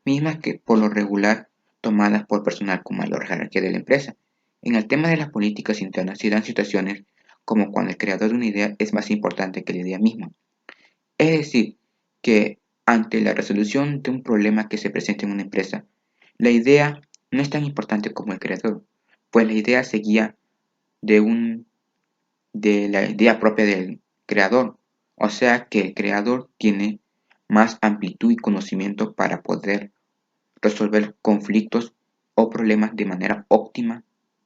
mismas que por lo regular tomadas por personal con mayor jerarquía de la empresa. En el tema de las políticas internas se dan situaciones como cuando el creador de una idea es más importante que la idea misma. Es decir, que ante la resolución de un problema que se presenta en una empresa, la idea no es tan importante como el creador, pues la idea se guía de la idea propia del creador, o sea que el creador tiene más amplitud y conocimiento para poder resolver conflictos o problemas de manera óptima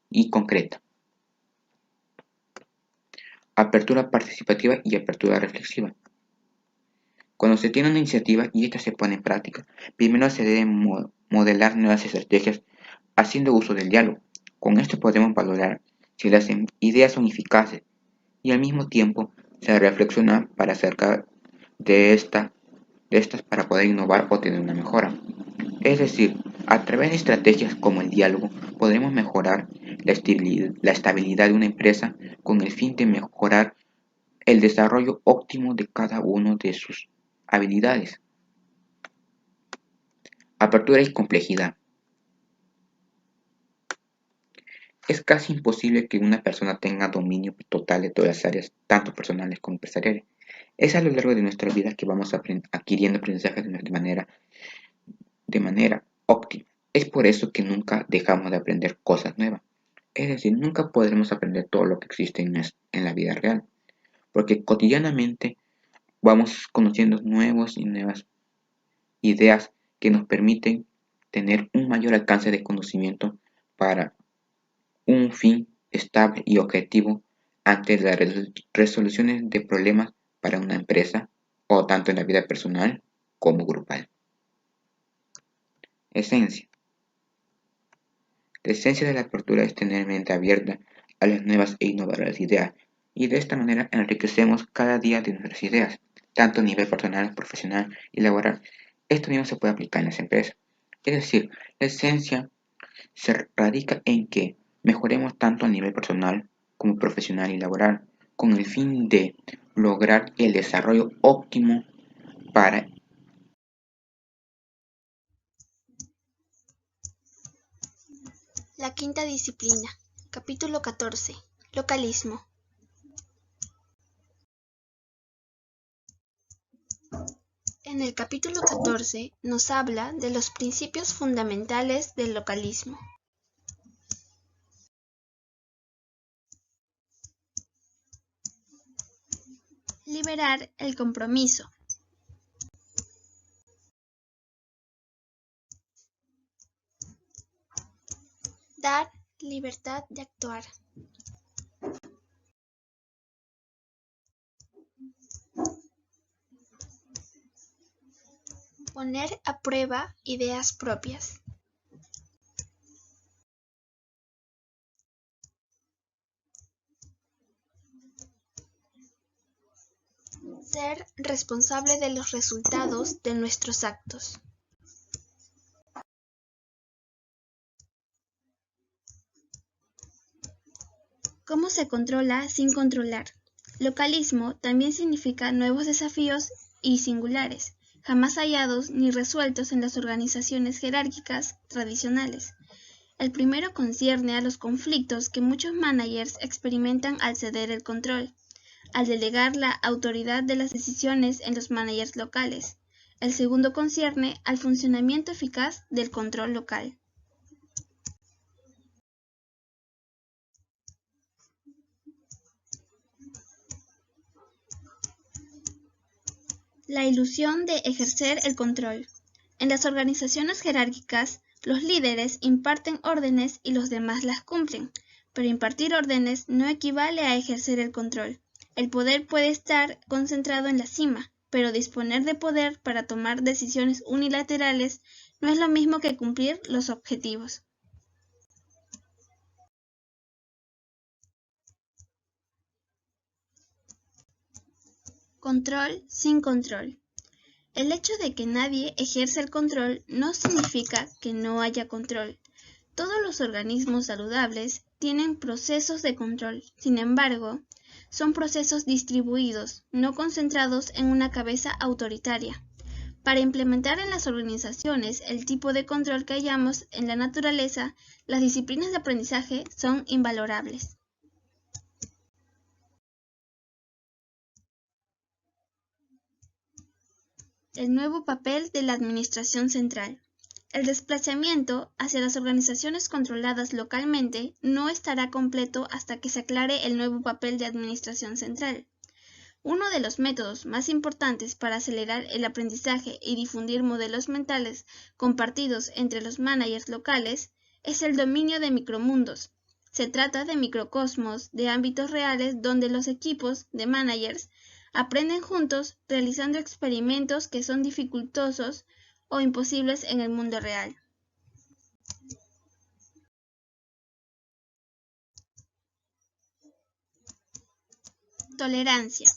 y concreta. Apertura participativa y apertura reflexiva. Cuando se tiene una iniciativa y esta se pone en práctica, primero se deben modelar nuevas estrategias haciendo uso del diálogo. Con esto podemos valorar si las ideas son eficaces y al mismo tiempo se reflexiona para acerca de estas para poder innovar o tener una mejora. Es decir, a través de estrategias como el diálogo podremos mejorar la estabilidad de una empresa con el fin de mejorar el desarrollo óptimo de cada uno de sus habilidades. Apertura y complejidad. Es casi imposible que una persona tenga dominio total de todas las áreas, tanto personales como empresariales. Es a lo largo de nuestra vida que vamos adquiriendo aprendizajes de manera óptima. Es por eso que nunca dejamos de aprender cosas nuevas. Es decir, nunca podremos aprender todo lo que existe en la vida real, porque cotidianamente vamos conociendo nuevas ideas que nos permiten tener un mayor alcance de conocimiento para un fin estable y objetivo ante las resoluciones de problemas para una empresa o tanto en la vida personal como grupal. Esencia. La esencia de la apertura es tener mente abierta a las nuevas e innovadoras ideas y de esta manera enriquecemos cada día de nuestras ideas, tanto a nivel personal, profesional y laboral. Esto mismo se puede aplicar en las empresas. Es decir, la esencia se radica en que mejoremos tanto a nivel personal como profesional y laboral, con el fin de lograr el desarrollo óptimo para La quinta disciplina. Capítulo 14. Localismo. En el capítulo 14 nos habla de los principios fundamentales del localismo. Liberar el compromiso. Dar libertad de actuar. Poner a prueba ideas propias. Ser responsable de los resultados de nuestros actos. ¿Cómo se controla sin controlar? Localismo también significa nuevos desafíos y singulares, jamás hallados ni resueltos en las organizaciones jerárquicas tradicionales. El primero concierne a los conflictos que muchos managers experimentan al ceder el control, al delegar la autoridad de las decisiones en los managers locales. El segundo concierne al funcionamiento eficaz del control local. La ilusión de ejercer el control. En las organizaciones jerárquicas, los líderes imparten órdenes y los demás las cumplen, pero impartir órdenes no equivale a ejercer el control. El poder puede estar concentrado en la cima, pero disponer de poder para tomar decisiones unilaterales no es lo mismo que cumplir los objetivos. Control sin control. El hecho de que nadie ejerce el control no significa que no haya control. Todos los organismos saludables tienen procesos de control, sin embargo, son procesos distribuidos, no concentrados en una cabeza autoritaria. Para implementar en las organizaciones el tipo de control que hallamos en la naturaleza, las disciplinas de aprendizaje son invalorables. El nuevo papel de la administración central. El desplazamiento hacia las organizaciones controladas localmente no estará completo hasta que se aclare el nuevo papel de administración central. Uno de los métodos más importantes para acelerar el aprendizaje y difundir modelos mentales compartidos entre los managers locales es el dominio de micromundos. Se trata de microcosmos de ámbitos reales donde los equipos de managers aprenden juntos realizando experimentos que son dificultosos o imposibles en el mundo real. Tolerancia.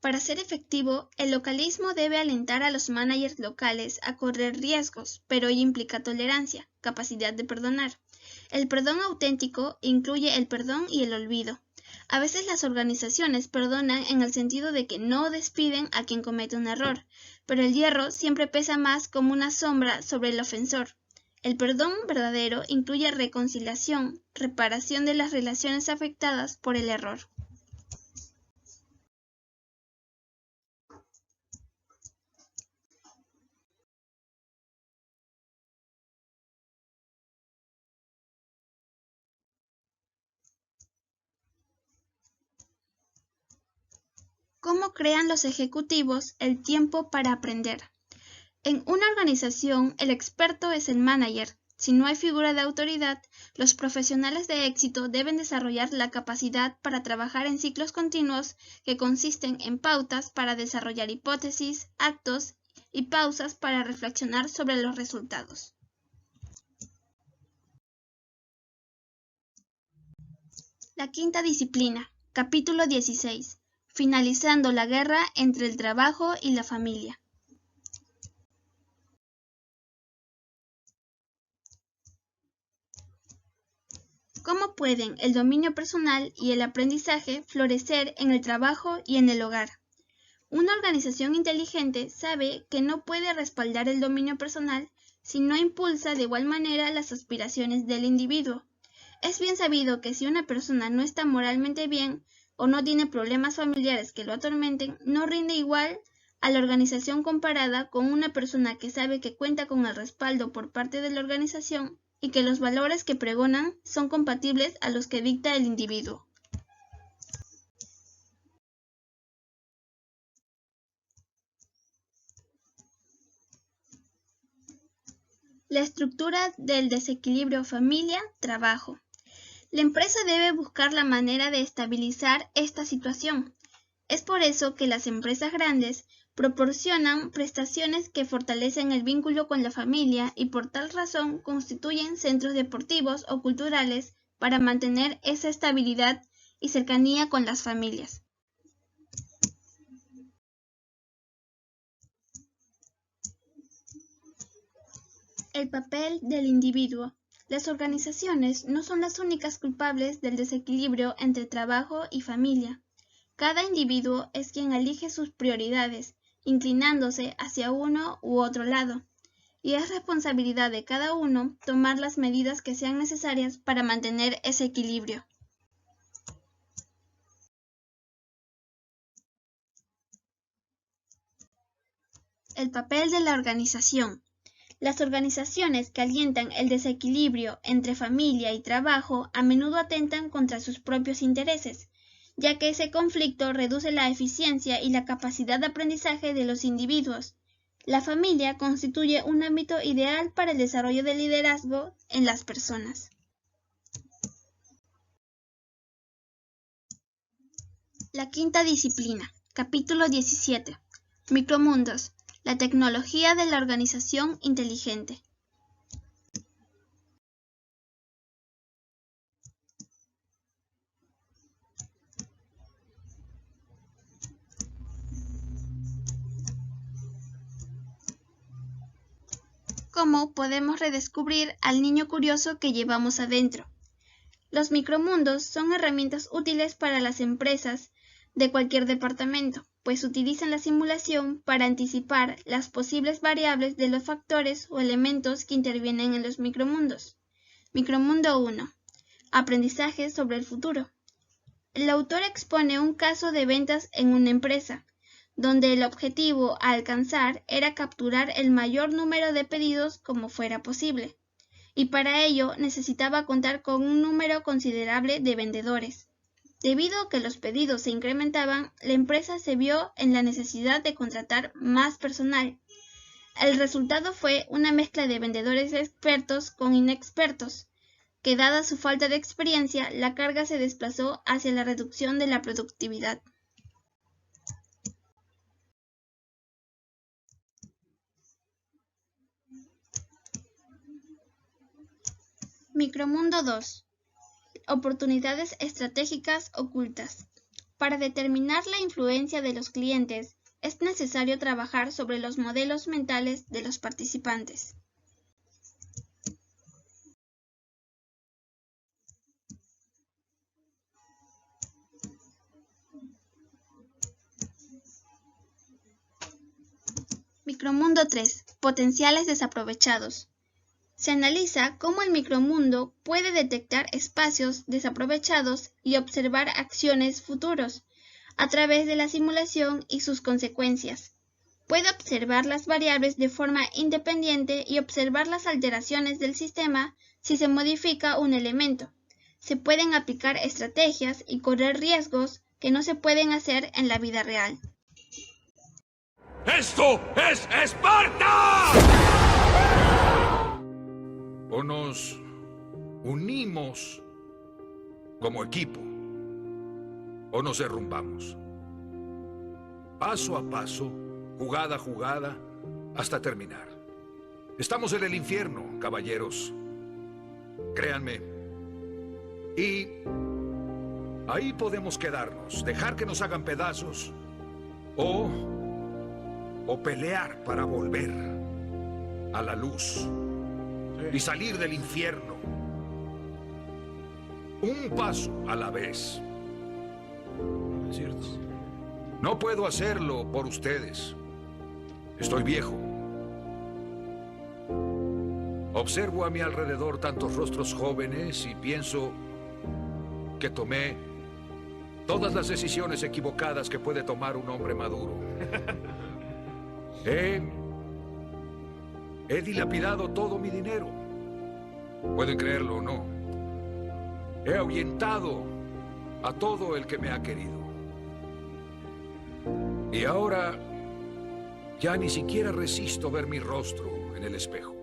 Para ser efectivo, el localismo debe alentar a los managers locales a correr riesgos, pero ello implica tolerancia, capacidad de perdonar. El perdón auténtico incluye el perdón y el olvido. A veces las organizaciones perdonan en el sentido de que no despiden a quien comete un error, pero el hierro siempre pesa más como una sombra sobre el ofensor. El perdón verdadero incluye reconciliación, reparación de las relaciones afectadas por el error. ¿Cómo crean los ejecutivos el tiempo para aprender? En una organización, el experto es el manager. Si no hay figura de autoridad, los profesionales de éxito deben desarrollar la capacidad para trabajar en ciclos continuos que consisten en pautas para desarrollar hipótesis, actos y pausas para reflexionar sobre los resultados. La quinta disciplina, capítulo 16. Finalizando la guerra entre el trabajo y la familia. ¿Cómo pueden el dominio personal y el aprendizaje florecer en el trabajo y en el hogar? Una organización inteligente sabe que no puede respaldar el dominio personal si no impulsa de igual manera las aspiraciones del individuo. Es bien sabido que si una persona no está moralmente bien o no tiene problemas familiares que lo atormenten, no rinde igual a la organización comparada con una persona que sabe que cuenta con el respaldo por parte de la organización y que los valores que pregonan son compatibles a los que dicta el individuo. La estructura del desequilibrio familia-trabajo. La empresa debe buscar la manera de estabilizar esta situación. Es por eso que las empresas grandes proporcionan prestaciones que fortalecen el vínculo con la familia y por tal razón constituyen centros deportivos o culturales para mantener esa estabilidad y cercanía con las familias. El papel del individuo. Las organizaciones no son las únicas culpables del desequilibrio entre trabajo y familia. Cada individuo es quien elige sus prioridades, inclinándose hacia uno u otro lado, y es responsabilidad de cada uno tomar las medidas que sean necesarias para mantener ese equilibrio. El papel de la organización. Las organizaciones que alientan el desequilibrio entre familia y trabajo a menudo atentan contra sus propios intereses, ya que ese conflicto reduce la eficiencia y la capacidad de aprendizaje de los individuos. La familia constituye un ámbito ideal para el desarrollo del liderazgo en las personas. La quinta disciplina, capítulo 17. Micromundos. La tecnología de la organización inteligente. ¿Cómo podemos redescubrir al niño curioso que llevamos adentro? Los micromundos son herramientas útiles para las empresas de cualquier departamento, pues utilizan la simulación para anticipar las posibles variables de los factores o elementos que intervienen en los micromundos. Micromundo 1. Aprendizaje sobre el futuro. El autor expone un caso de ventas en una empresa, donde el objetivo a alcanzar era capturar el mayor número de pedidos como fuera posible, y para ello necesitaba contar con un número considerable de vendedores. Debido a que los pedidos se incrementaban, la empresa se vio en la necesidad de contratar más personal. El resultado fue una mezcla de vendedores expertos con inexpertos, que dada su falta de experiencia, la carga se desplazó hacia la reducción de la productividad. Micromundo 2. Oportunidades estratégicas ocultas. Para determinar la influencia de los clientes, es necesario trabajar sobre los modelos mentales de los participantes. Micromundo 3. Potenciales desaprovechados. Se analiza cómo el micromundo puede detectar espacios desaprovechados y observar acciones futuros a través de la simulación y sus consecuencias. Puede observar las variables de forma independiente y observar las alteraciones del sistema si se modifica un elemento. Se pueden aplicar estrategias y correr riesgos que no se pueden hacer en la vida real. ¡Esto es Esparta! O nos unimos como equipo, o nos derrumbamos. Paso a paso, jugada a jugada, hasta terminar. Estamos en el infierno, caballeros. Créanme. Y ahí podemos quedarnos, dejar que nos hagan pedazos, o pelear para volver a la luz y salir del infierno. Un paso a la vez. Es cierto. No puedo hacerlo por ustedes. Estoy viejo. Observo a mi alrededor tantos rostros jóvenes y pienso que tomé todas las decisiones equivocadas que puede tomar un hombre maduro. He dilapidado todo mi dinero. Pueden creerlo o no. He ahuyentado a todo el que me ha querido. Y ahora ya ni siquiera resisto ver mi rostro en el espejo.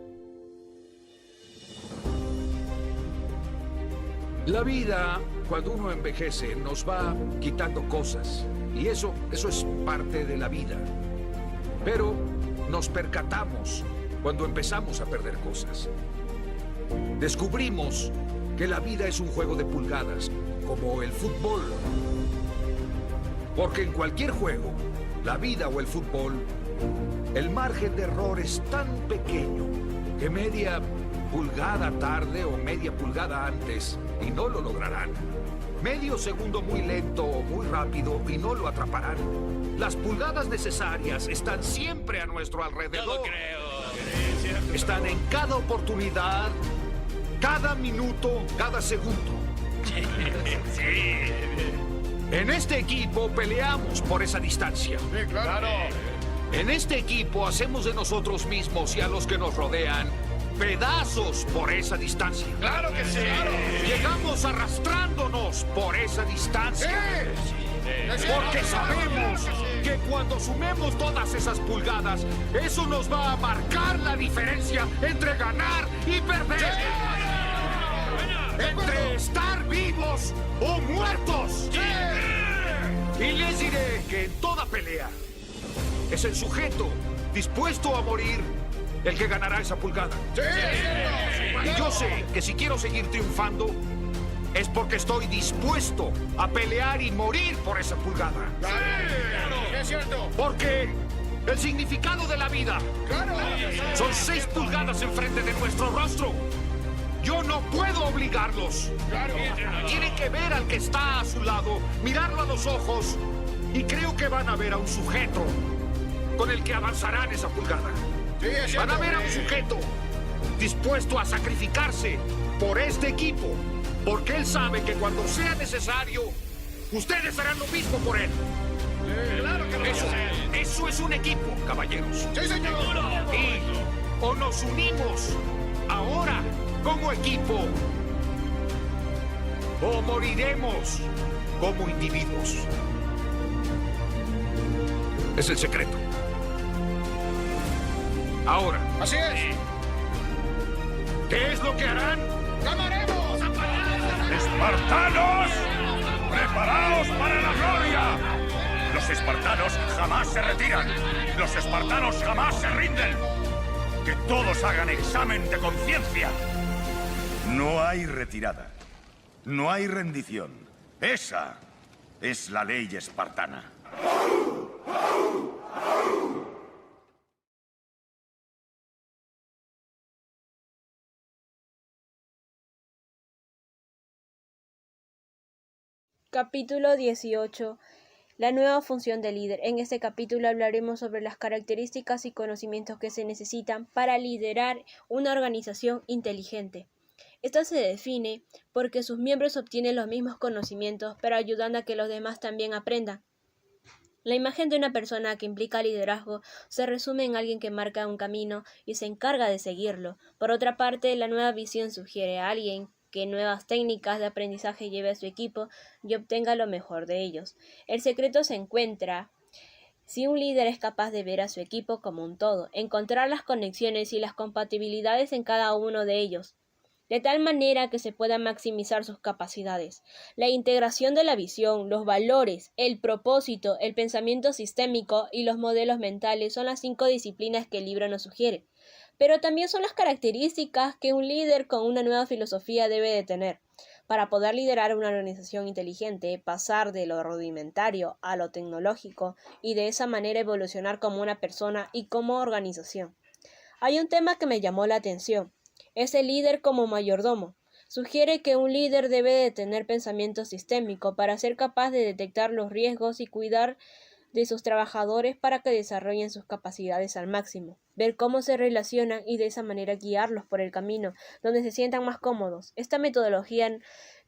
La vida, cuando uno envejece, nos va quitando cosas. Y eso es parte de la vida. Pero nos percatamos cuando empezamos a perder cosas. Descubrimos que la vida es un juego de pulgadas, como el fútbol. Porque en cualquier juego, la vida o el fútbol, el margen de error es tan pequeño que media pulgada tarde o media pulgada antes y no lo lograrán. Medio segundo muy lento o muy rápido y no lo atraparán. Las pulgadas necesarias están siempre a nuestro alrededor. No lo creo. Están en cada oportunidad, cada minuto, cada segundo. Sí. En este equipo peleamos por esa distancia. Sí, claro. En este equipo hacemos de nosotros mismos y a los que nos rodean pedazos por esa distancia. Claro que sí. Claro. Llegamos arrastrándonos por esa distancia. Sí. Porque sabemos que cuando sumemos todas esas pulgadas, eso nos va a marcar la diferencia entre ganar y perder. Entre estar vivos o muertos. Y les diré que en toda pelea es el sujeto dispuesto a morir el que ganará esa pulgada. Y yo sé que si quiero seguir triunfando es porque estoy dispuesto a pelear y morir por esa pulgada. Es cierto. Porque el significado de la vida son 6 pulgadas enfrente de nuestro rostro. Yo no puedo obligarlos. Tienen que ver al que está a su lado, mirarlo a los ojos, y creo que van a ver a un sujeto con el que avanzarán esa pulgada. Van a ver a un sujeto dispuesto a sacrificarse por este equipo, porque él sabe que cuando sea necesario, ustedes harán lo mismo por él. Claro que lo Eso es un equipo, caballeros. Sí, señor. Y o nos unimos ahora como equipo, o moriremos como individuos. Es el secreto. Ahora, Así es. ¿qué es lo que harán? ¡Ganaremos! ¡Espartanos! ¡Preparaos para la gloria! Los espartanos jamás se retiran. Los espartanos jamás se rinden. Que todos hagan examen de conciencia. No hay retirada. No hay rendición. Esa es la ley espartana. Capítulo 18. La nueva función del líder. En este capítulo hablaremos sobre las características y conocimientos que se necesitan para liderar una organización inteligente. Esta se define porque sus miembros obtienen los mismos conocimientos, pero ayudando a que los demás también aprendan. La imagen de una persona que implica liderazgo se resume en alguien que marca un camino y se encarga de seguirlo. Por otra parte, la nueva visión sugiere a alguien qué nuevas técnicas de aprendizaje lleve a su equipo y obtenga lo mejor de ellos. El secreto se encuentra si un líder es capaz de ver a su equipo como un todo, encontrar las conexiones y las compatibilidades en cada uno de ellos, de tal manera que se puedan maximizar sus capacidades. La integración de la visión, los valores, el propósito, el pensamiento sistémico y los modelos mentales son las 5 disciplinas que el libro nos sugiere, pero también son las características que un líder con una nueva filosofía debe de tener. Para poder liderar una organización inteligente, pasar de lo rudimentario a lo tecnológico y de esa manera evolucionar como una persona y como organización. Hay un tema que me llamó la atención. Es el líder como mayordomo. Sugiere que un líder debe de tener pensamiento sistémico para ser capaz de detectar los riesgos y cuidar de sus trabajadores para que desarrollen sus capacidades al máximo, ver cómo se relacionan y de esa manera guiarlos por el camino donde se sientan más cómodos. Esta metodología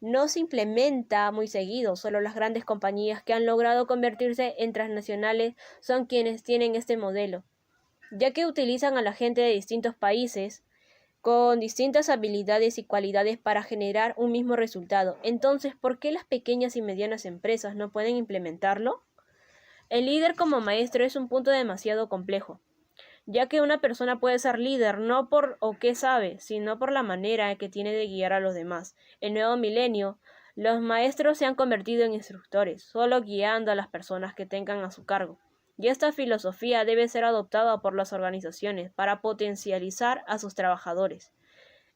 no se implementa muy seguido, solo las grandes compañías que han logrado convertirse en transnacionales son quienes tienen este modelo, ya que utilizan a la gente de distintos países con distintas habilidades y cualidades para generar un mismo resultado. Entonces, ¿por qué las pequeñas y medianas empresas no pueden implementarlo? El líder como maestro es un punto demasiado complejo, ya que una persona puede ser líder no por o qué sabe, sino por la manera que tiene de guiar a los demás. El nuevo milenio, los maestros se han convertido en instructores, solo guiando a las personas que tengan a su cargo. Y esta filosofía debe ser adoptada por las organizaciones para potencializar a sus trabajadores.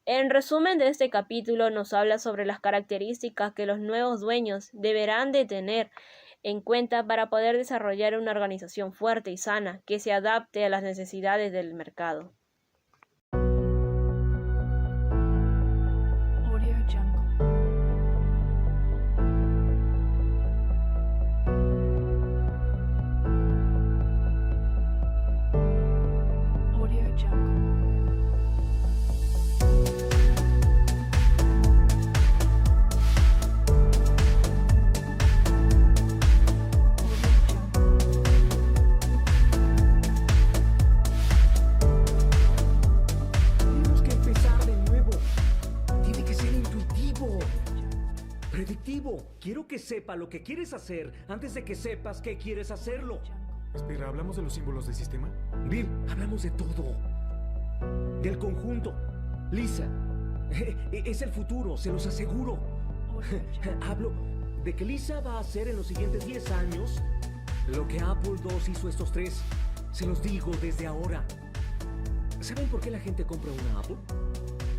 En resumen de este capítulo nos habla sobre las características que los nuevos dueños deberán de tener en cuenta para poder desarrollar una organización fuerte y sana que se adapte a las necesidades del mercado. Quiero que sepa lo que quieres hacer antes de que sepas que quieres hacerlo. Espera, ¿hablamos de los símbolos del sistema? Bill, hablamos de todo. Del conjunto. Lisa, es el futuro, se los aseguro. Hablo de que Lisa va a hacer en los siguientes 10 años lo que Apple II hizo estos 3. Se los digo desde ahora. ¿Saben por qué la gente compra una Apple?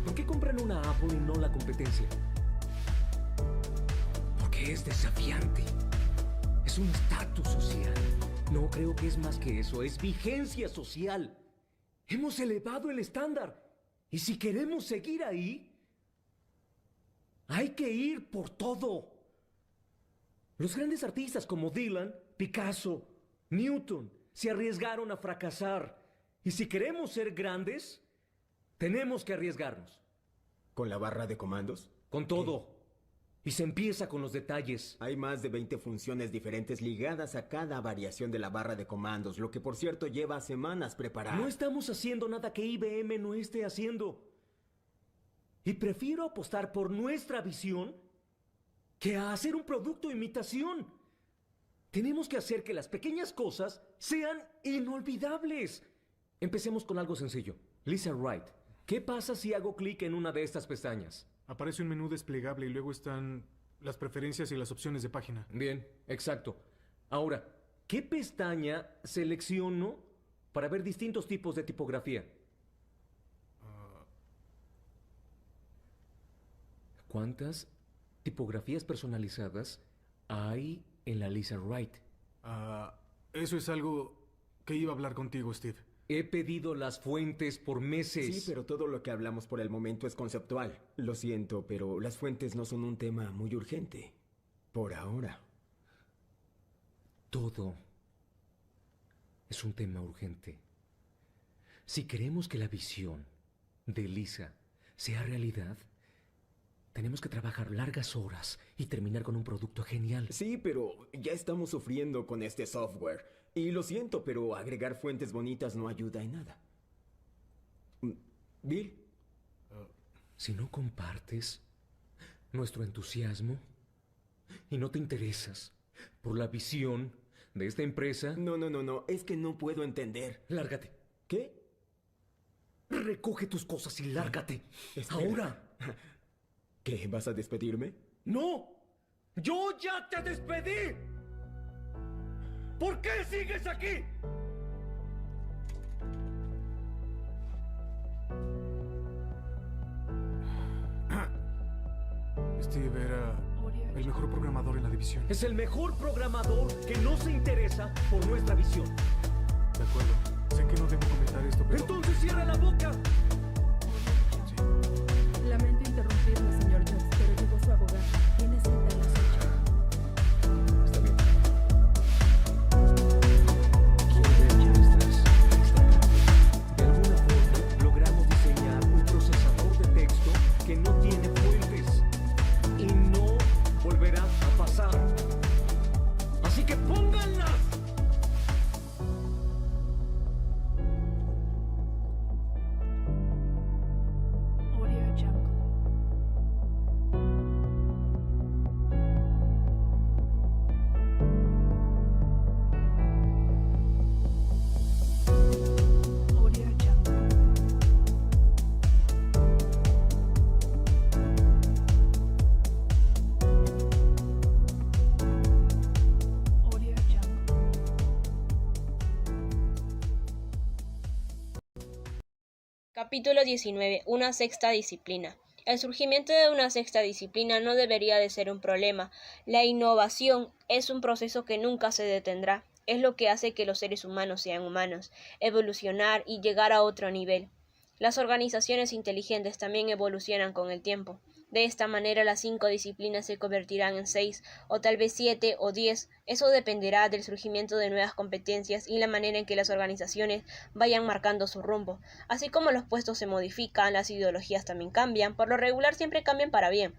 ¿Por qué compran una Apple y no la competencia? Es desafiante. Es un estatus social. No creo que es más que eso. Es vigencia social. Hemos elevado el estándar. Y si queremos seguir ahí, hay que ir por todo. Los grandes artistas como Dylan, Picasso, Newton se arriesgaron a fracasar. Y si queremos ser grandes, tenemos que arriesgarnos. ¿Con la barra de comandos? Con todo. ¿Qué? Y se empieza con los detalles. Hay más de 20 funciones diferentes ligadas a cada variación de la barra de comandos, lo que por cierto lleva semanas preparar. No estamos haciendo nada que IBM no esté haciendo. Y prefiero apostar por nuestra visión que a hacer un producto de imitación. Tenemos que hacer que las pequeñas cosas sean inolvidables. Empecemos con algo sencillo. Lisa Wright, ¿qué pasa si hago clic en una de estas pestañas? Aparece un menú desplegable y luego están las preferencias y las opciones de página. Bien, exacto. Ahora, ¿qué pestaña selecciono para ver distintos tipos de tipografía? ¿Cuántas tipografías personalizadas hay en la Lisa Wright? Eso es algo que iba a hablar contigo, Steve. He pedido las fuentes por meses. Sí, pero todo lo que hablamos por el momento es conceptual. Lo siento, pero las fuentes no son un tema muy urgente. Por ahora. Todo es un tema urgente. Si queremos que la visión de Lisa sea realidad, tenemos que trabajar largas horas y terminar con un producto genial. Sí, pero ya estamos sufriendo con este software. Y lo siento, pero agregar fuentes bonitas no ayuda en nada. Bill. Si no compartes nuestro entusiasmo y no te interesas por la visión de esta empresa. No, es que no puedo entender. Lárgate. ¿Qué? Recoge tus cosas y lárgate. Espera. Ahora. ¿Qué? ¿Vas a despedirme? ¡No! ¡Yo ya te despedí! ¿Por qué sigues aquí? Steve era el mejor programador en la división. Es el mejor programador que no se interesa por nuestra visión. De acuerdo. Sé que no debo comentar esto, pero... ¡Entonces cierra la boca! Lamento interrumpirlo, señor Jobs, pero llegó su abogado. Tiene cita a las 8. Está bien. Quiero ver nuestras instantáneas. De alguna forma logramos diseñar un procesador de texto que no tiene fuentes y no volverá a pasar. Así que pónganlas. Capítulo 19. Una sexta disciplina. El surgimiento de una sexta disciplina no debería de ser un problema. La innovación es un proceso que nunca se detendrá. Es lo que hace que los seres humanos sean humanos, evolucionar y llegar a otro nivel. Las organizaciones inteligentes también evolucionan con el tiempo. De esta manera las 5 disciplinas se convertirán en 6, o tal vez 7 o 10. Eso dependerá del surgimiento de nuevas competencias y la manera en que las organizaciones vayan marcando su rumbo. Así como los puestos se modifican, las ideologías también cambian, por lo regular siempre cambian para bien.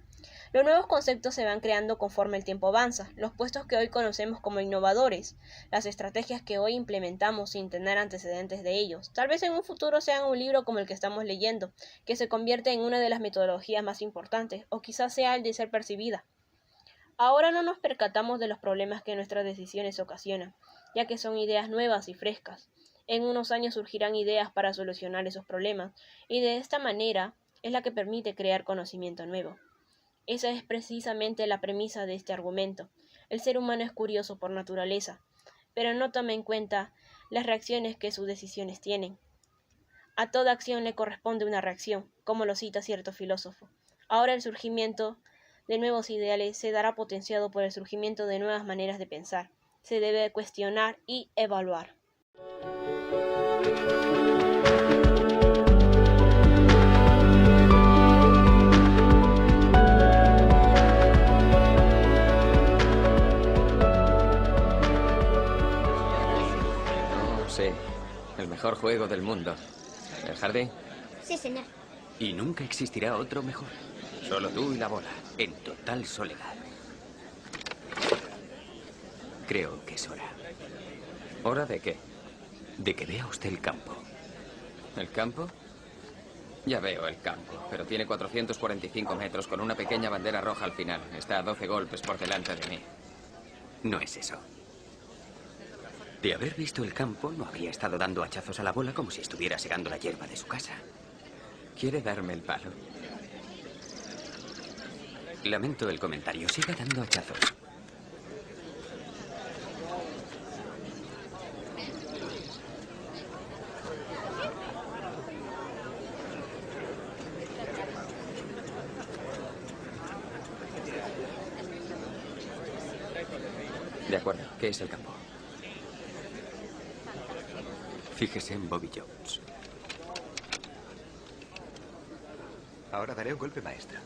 Los nuevos conceptos se van creando conforme el tiempo avanza, los puestos que hoy conocemos como innovadores, las estrategias que hoy implementamos sin tener antecedentes de ellos. Tal vez en un futuro sean un libro como el que estamos leyendo, que se convierte en una de las metodologías más importantes, o quizás sea el de ser percibida. Ahora no nos percatamos de los problemas que nuestras decisiones ocasionan, ya que son ideas nuevas y frescas. En unos años surgirán ideas para solucionar esos problemas, y de esta manera es la que permite crear conocimiento nuevo. Esa es precisamente la premisa de este argumento. El ser humano es curioso por naturaleza, pero no toma en cuenta las reacciones que sus decisiones tienen. A toda acción le corresponde una reacción, como lo cita cierto filósofo. Ahora el surgimiento de nuevos ideales se dará potenciado por el surgimiento de nuevas maneras de pensar. Se debe cuestionar y evaluar. Sí, el mejor juego del mundo. ¿El jardín? Sí, señor. Y nunca existirá otro mejor. Solo tú y la bola, en total soledad. Creo que es hora. ¿Hora de qué? De que vea usted el campo. ¿El campo? Ya veo el campo, pero tiene 445 metros con una pequeña bandera roja al final. Está a 12 golpes por delante de mí. No es eso. De haber visto el campo, no habría estado dando hachazos a la bola como si estuviera segando la hierba de su casa. ¿Quiere darme el palo? Lamento el comentario. Siga dando hachazos. De acuerdo. ¿Qué es el campo? Fíjese en Bobby Jones. Ahora daré un golpe maestro.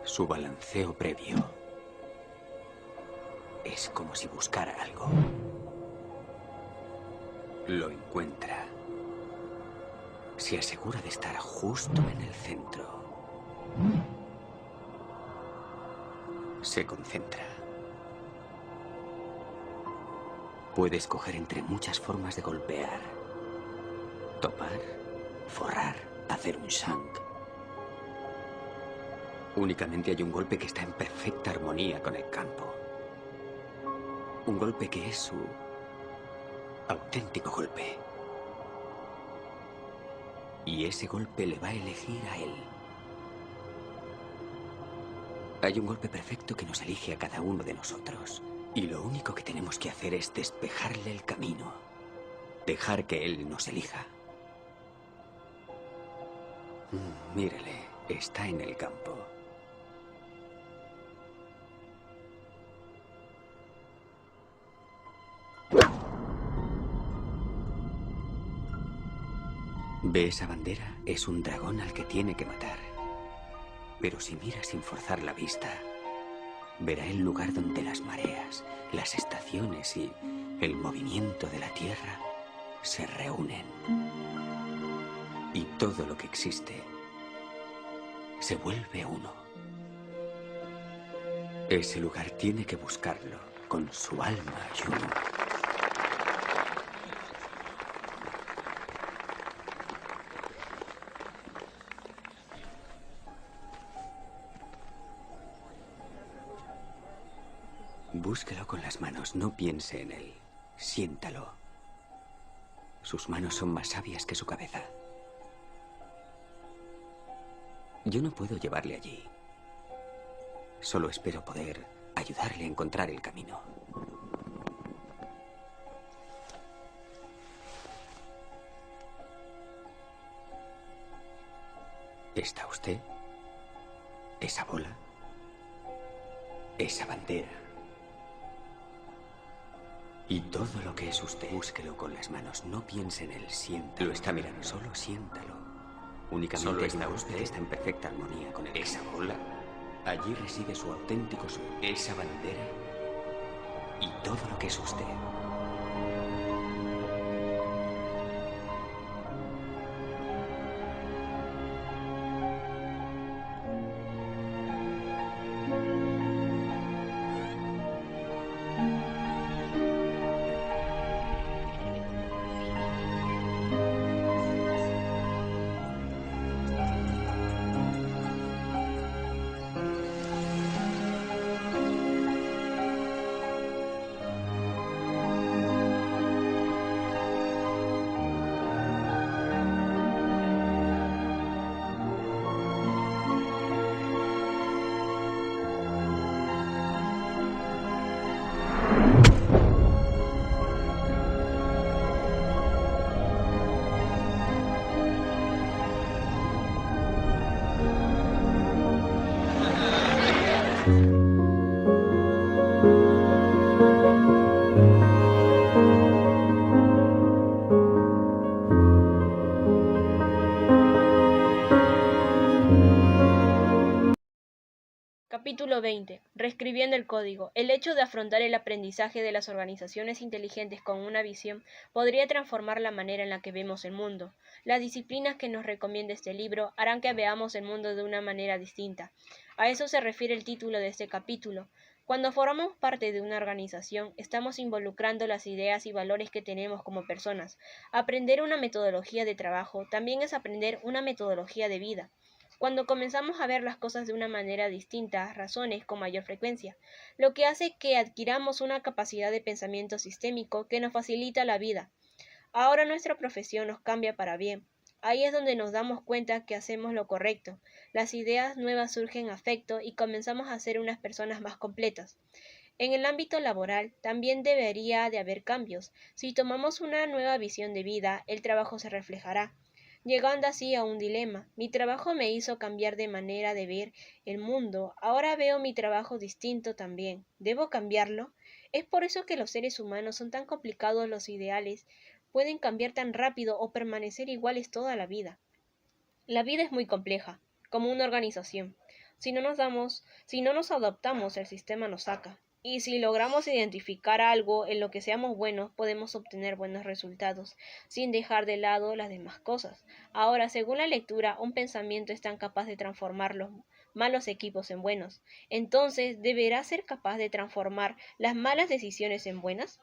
Su balanceo previo es como si buscara algo. lo encuentra, se asegura de estar justo en el centro. Se concentra. Puede escoger entre muchas formas de golpear. Topar, forrar, hacer un shank. Únicamente hay un golpe que está en perfecta armonía con el campo. Un golpe que es su auténtico golpe. Y ese golpe le va a elegir a él. Hay un golpe perfecto que nos elige a cada uno de nosotros. Y lo único que tenemos que hacer es despejarle el camino. Dejar que él nos elija. Mírele, está en el campo. ¿Ve esa bandera? Es un dragón al que tiene que matar. Pero si mira sin forzar la vista, verá el lugar donde las mareas, las estaciones y el movimiento de la tierra se reúnen. Y todo lo que existe se vuelve uno. Ese lugar tiene que buscarlo con su alma, Juno. Búsquelo con las manos, no piense en él. Siéntalo. Sus manos son más sabias que su cabeza. Yo no puedo llevarle allí. Solo espero poder ayudarle a encontrar el camino. ¿Está usted? ¿Esa bola? ¿Esa bandera? Y todo lo que es usted, búsquelo con las manos. No piense en él, siéntalo. Lo está mirando, solo siéntalo. Únicamente solo está usted, está en perfecta armonía con él. Esa bola, allí reside su auténtico sur. Esa bandera y todo lo que es usted. Capítulo 20. Reescribiendo el código. El hecho de afrontar el aprendizaje de las organizaciones inteligentes con una visión podría transformar la manera en la que vemos el mundo. Las disciplinas que nos recomienda este libro harán que veamos el mundo de una manera distinta. A eso se refiere el título de este capítulo. Cuando formamos parte de una organización, estamos involucrando las ideas y valores que tenemos como personas. Aprender una metodología de trabajo también es aprender una metodología de vida. Cuando comenzamos a ver las cosas de una manera distinta, razones con mayor frecuencia, lo que hace que adquiramos una capacidad de pensamiento sistémico que nos facilita la vida. Ahora nuestra profesión nos cambia para bien. Ahí es donde nos damos cuenta que hacemos lo correcto. Las ideas nuevas surgen a afecto y comenzamos a ser unas personas más completas. En el ámbito laboral también debería de haber cambios. Si tomamos una nueva visión de vida, el trabajo se reflejará. Llegando así a un dilema. Mi trabajo me hizo cambiar de manera de ver el mundo. Ahora veo mi trabajo distinto también. ¿Debo cambiarlo? Es por eso que los seres humanos son tan complicados. Los ideales pueden cambiar tan rápido o permanecer iguales toda la vida. La vida es muy compleja, como una organización. Si no nos adaptamos, el sistema nos saca. Y si logramos identificar algo en lo que seamos buenos, podemos obtener buenos resultados, sin dejar de lado las demás cosas. Ahora, según la lectura, un pensamiento es tan capaz de transformar los malos equipos en buenos. Entonces, ¿deberá ser capaz de transformar las malas decisiones en buenas?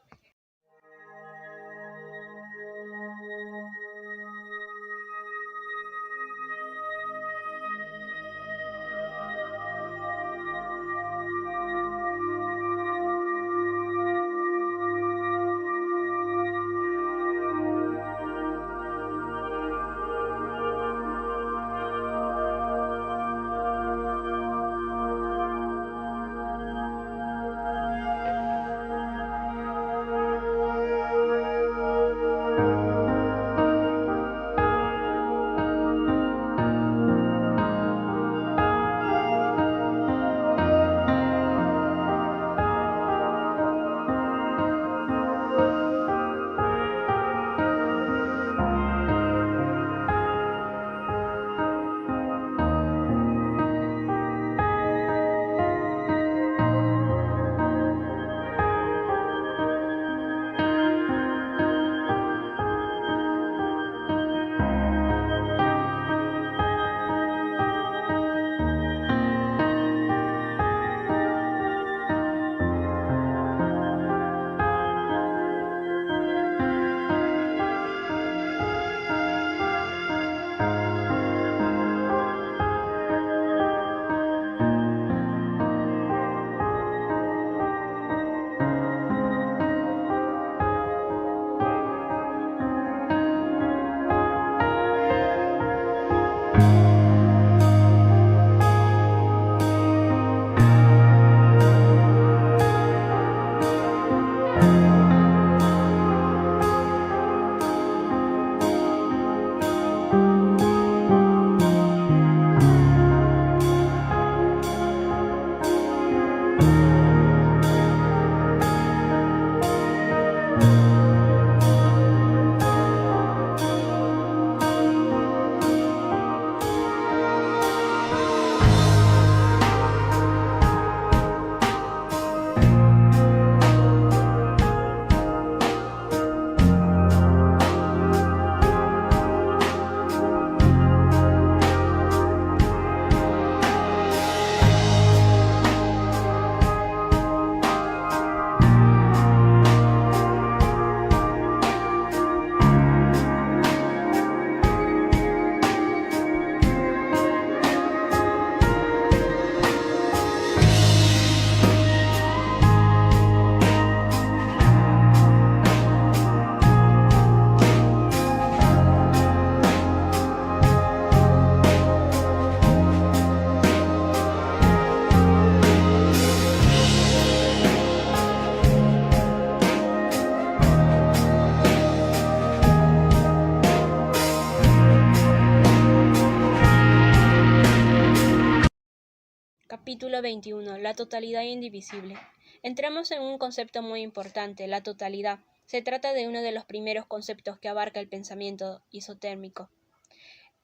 Capítulo 21. La totalidad indivisible. Entramos en un concepto muy importante, la totalidad. Se trata de uno de los primeros conceptos que abarca el pensamiento isotérmico.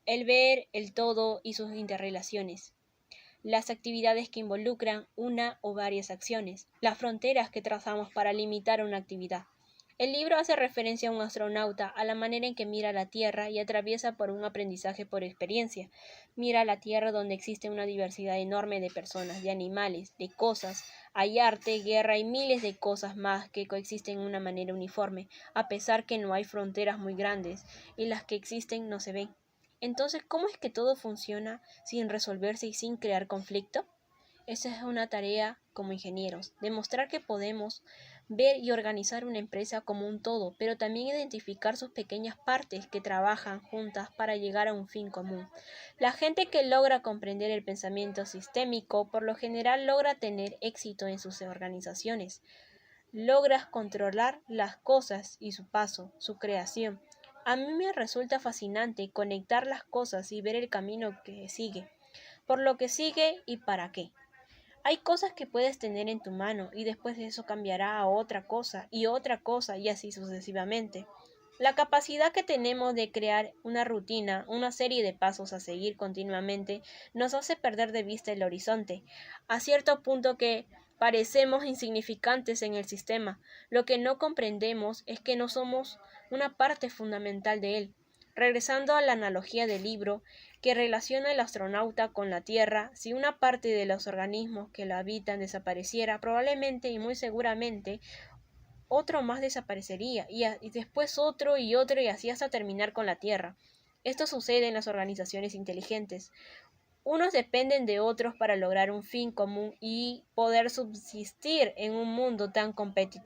El ver, el todo y sus interrelaciones. Las actividades que involucran una o varias acciones. Las fronteras que trazamos para limitar una actividad. El libro hace referencia a un astronauta, a la manera en que mira la Tierra y atraviesa por un aprendizaje por experiencia. Mira la Tierra donde existe una diversidad enorme de personas, de animales, de cosas. Hay arte, guerra y miles de cosas más que coexisten de una manera uniforme, a pesar que no hay fronteras muy grandes, y las que existen no se ven. Entonces, ¿cómo es que todo funciona sin resolverse y sin crear conflicto? Esa es una tarea como ingenieros, demostrar que podemos ver y organizar una empresa como un todo, pero también identificar sus pequeñas partes que trabajan juntas para llegar a un fin común. La gente que logra comprender el pensamiento sistémico, por lo general logra tener éxito en sus organizaciones. Logras controlar las cosas y su paso, su creación. A mí me resulta fascinante conectar las cosas y ver el camino que sigue, por lo que sigue y para qué. Hay cosas que puedes tener en tu mano y después de eso cambiará a otra cosa y así sucesivamente. La capacidad que tenemos de crear una rutina, una serie de pasos a seguir continuamente, nos hace perder de vista el horizonte, a cierto punto que parecemos insignificantes en el sistema. Lo que no comprendemos es que no somos una parte fundamental de él. Regresando a la analogía del libro que relaciona al astronauta con la Tierra, si una parte de los organismos que la habitan desapareciera, probablemente y muy seguramente otro más desaparecería, y después otro y así hasta terminar con la Tierra. Esto sucede en las organizaciones inteligentes. Unos dependen de otros para lograr un fin común y poder subsistir en un mundo tan competitivo.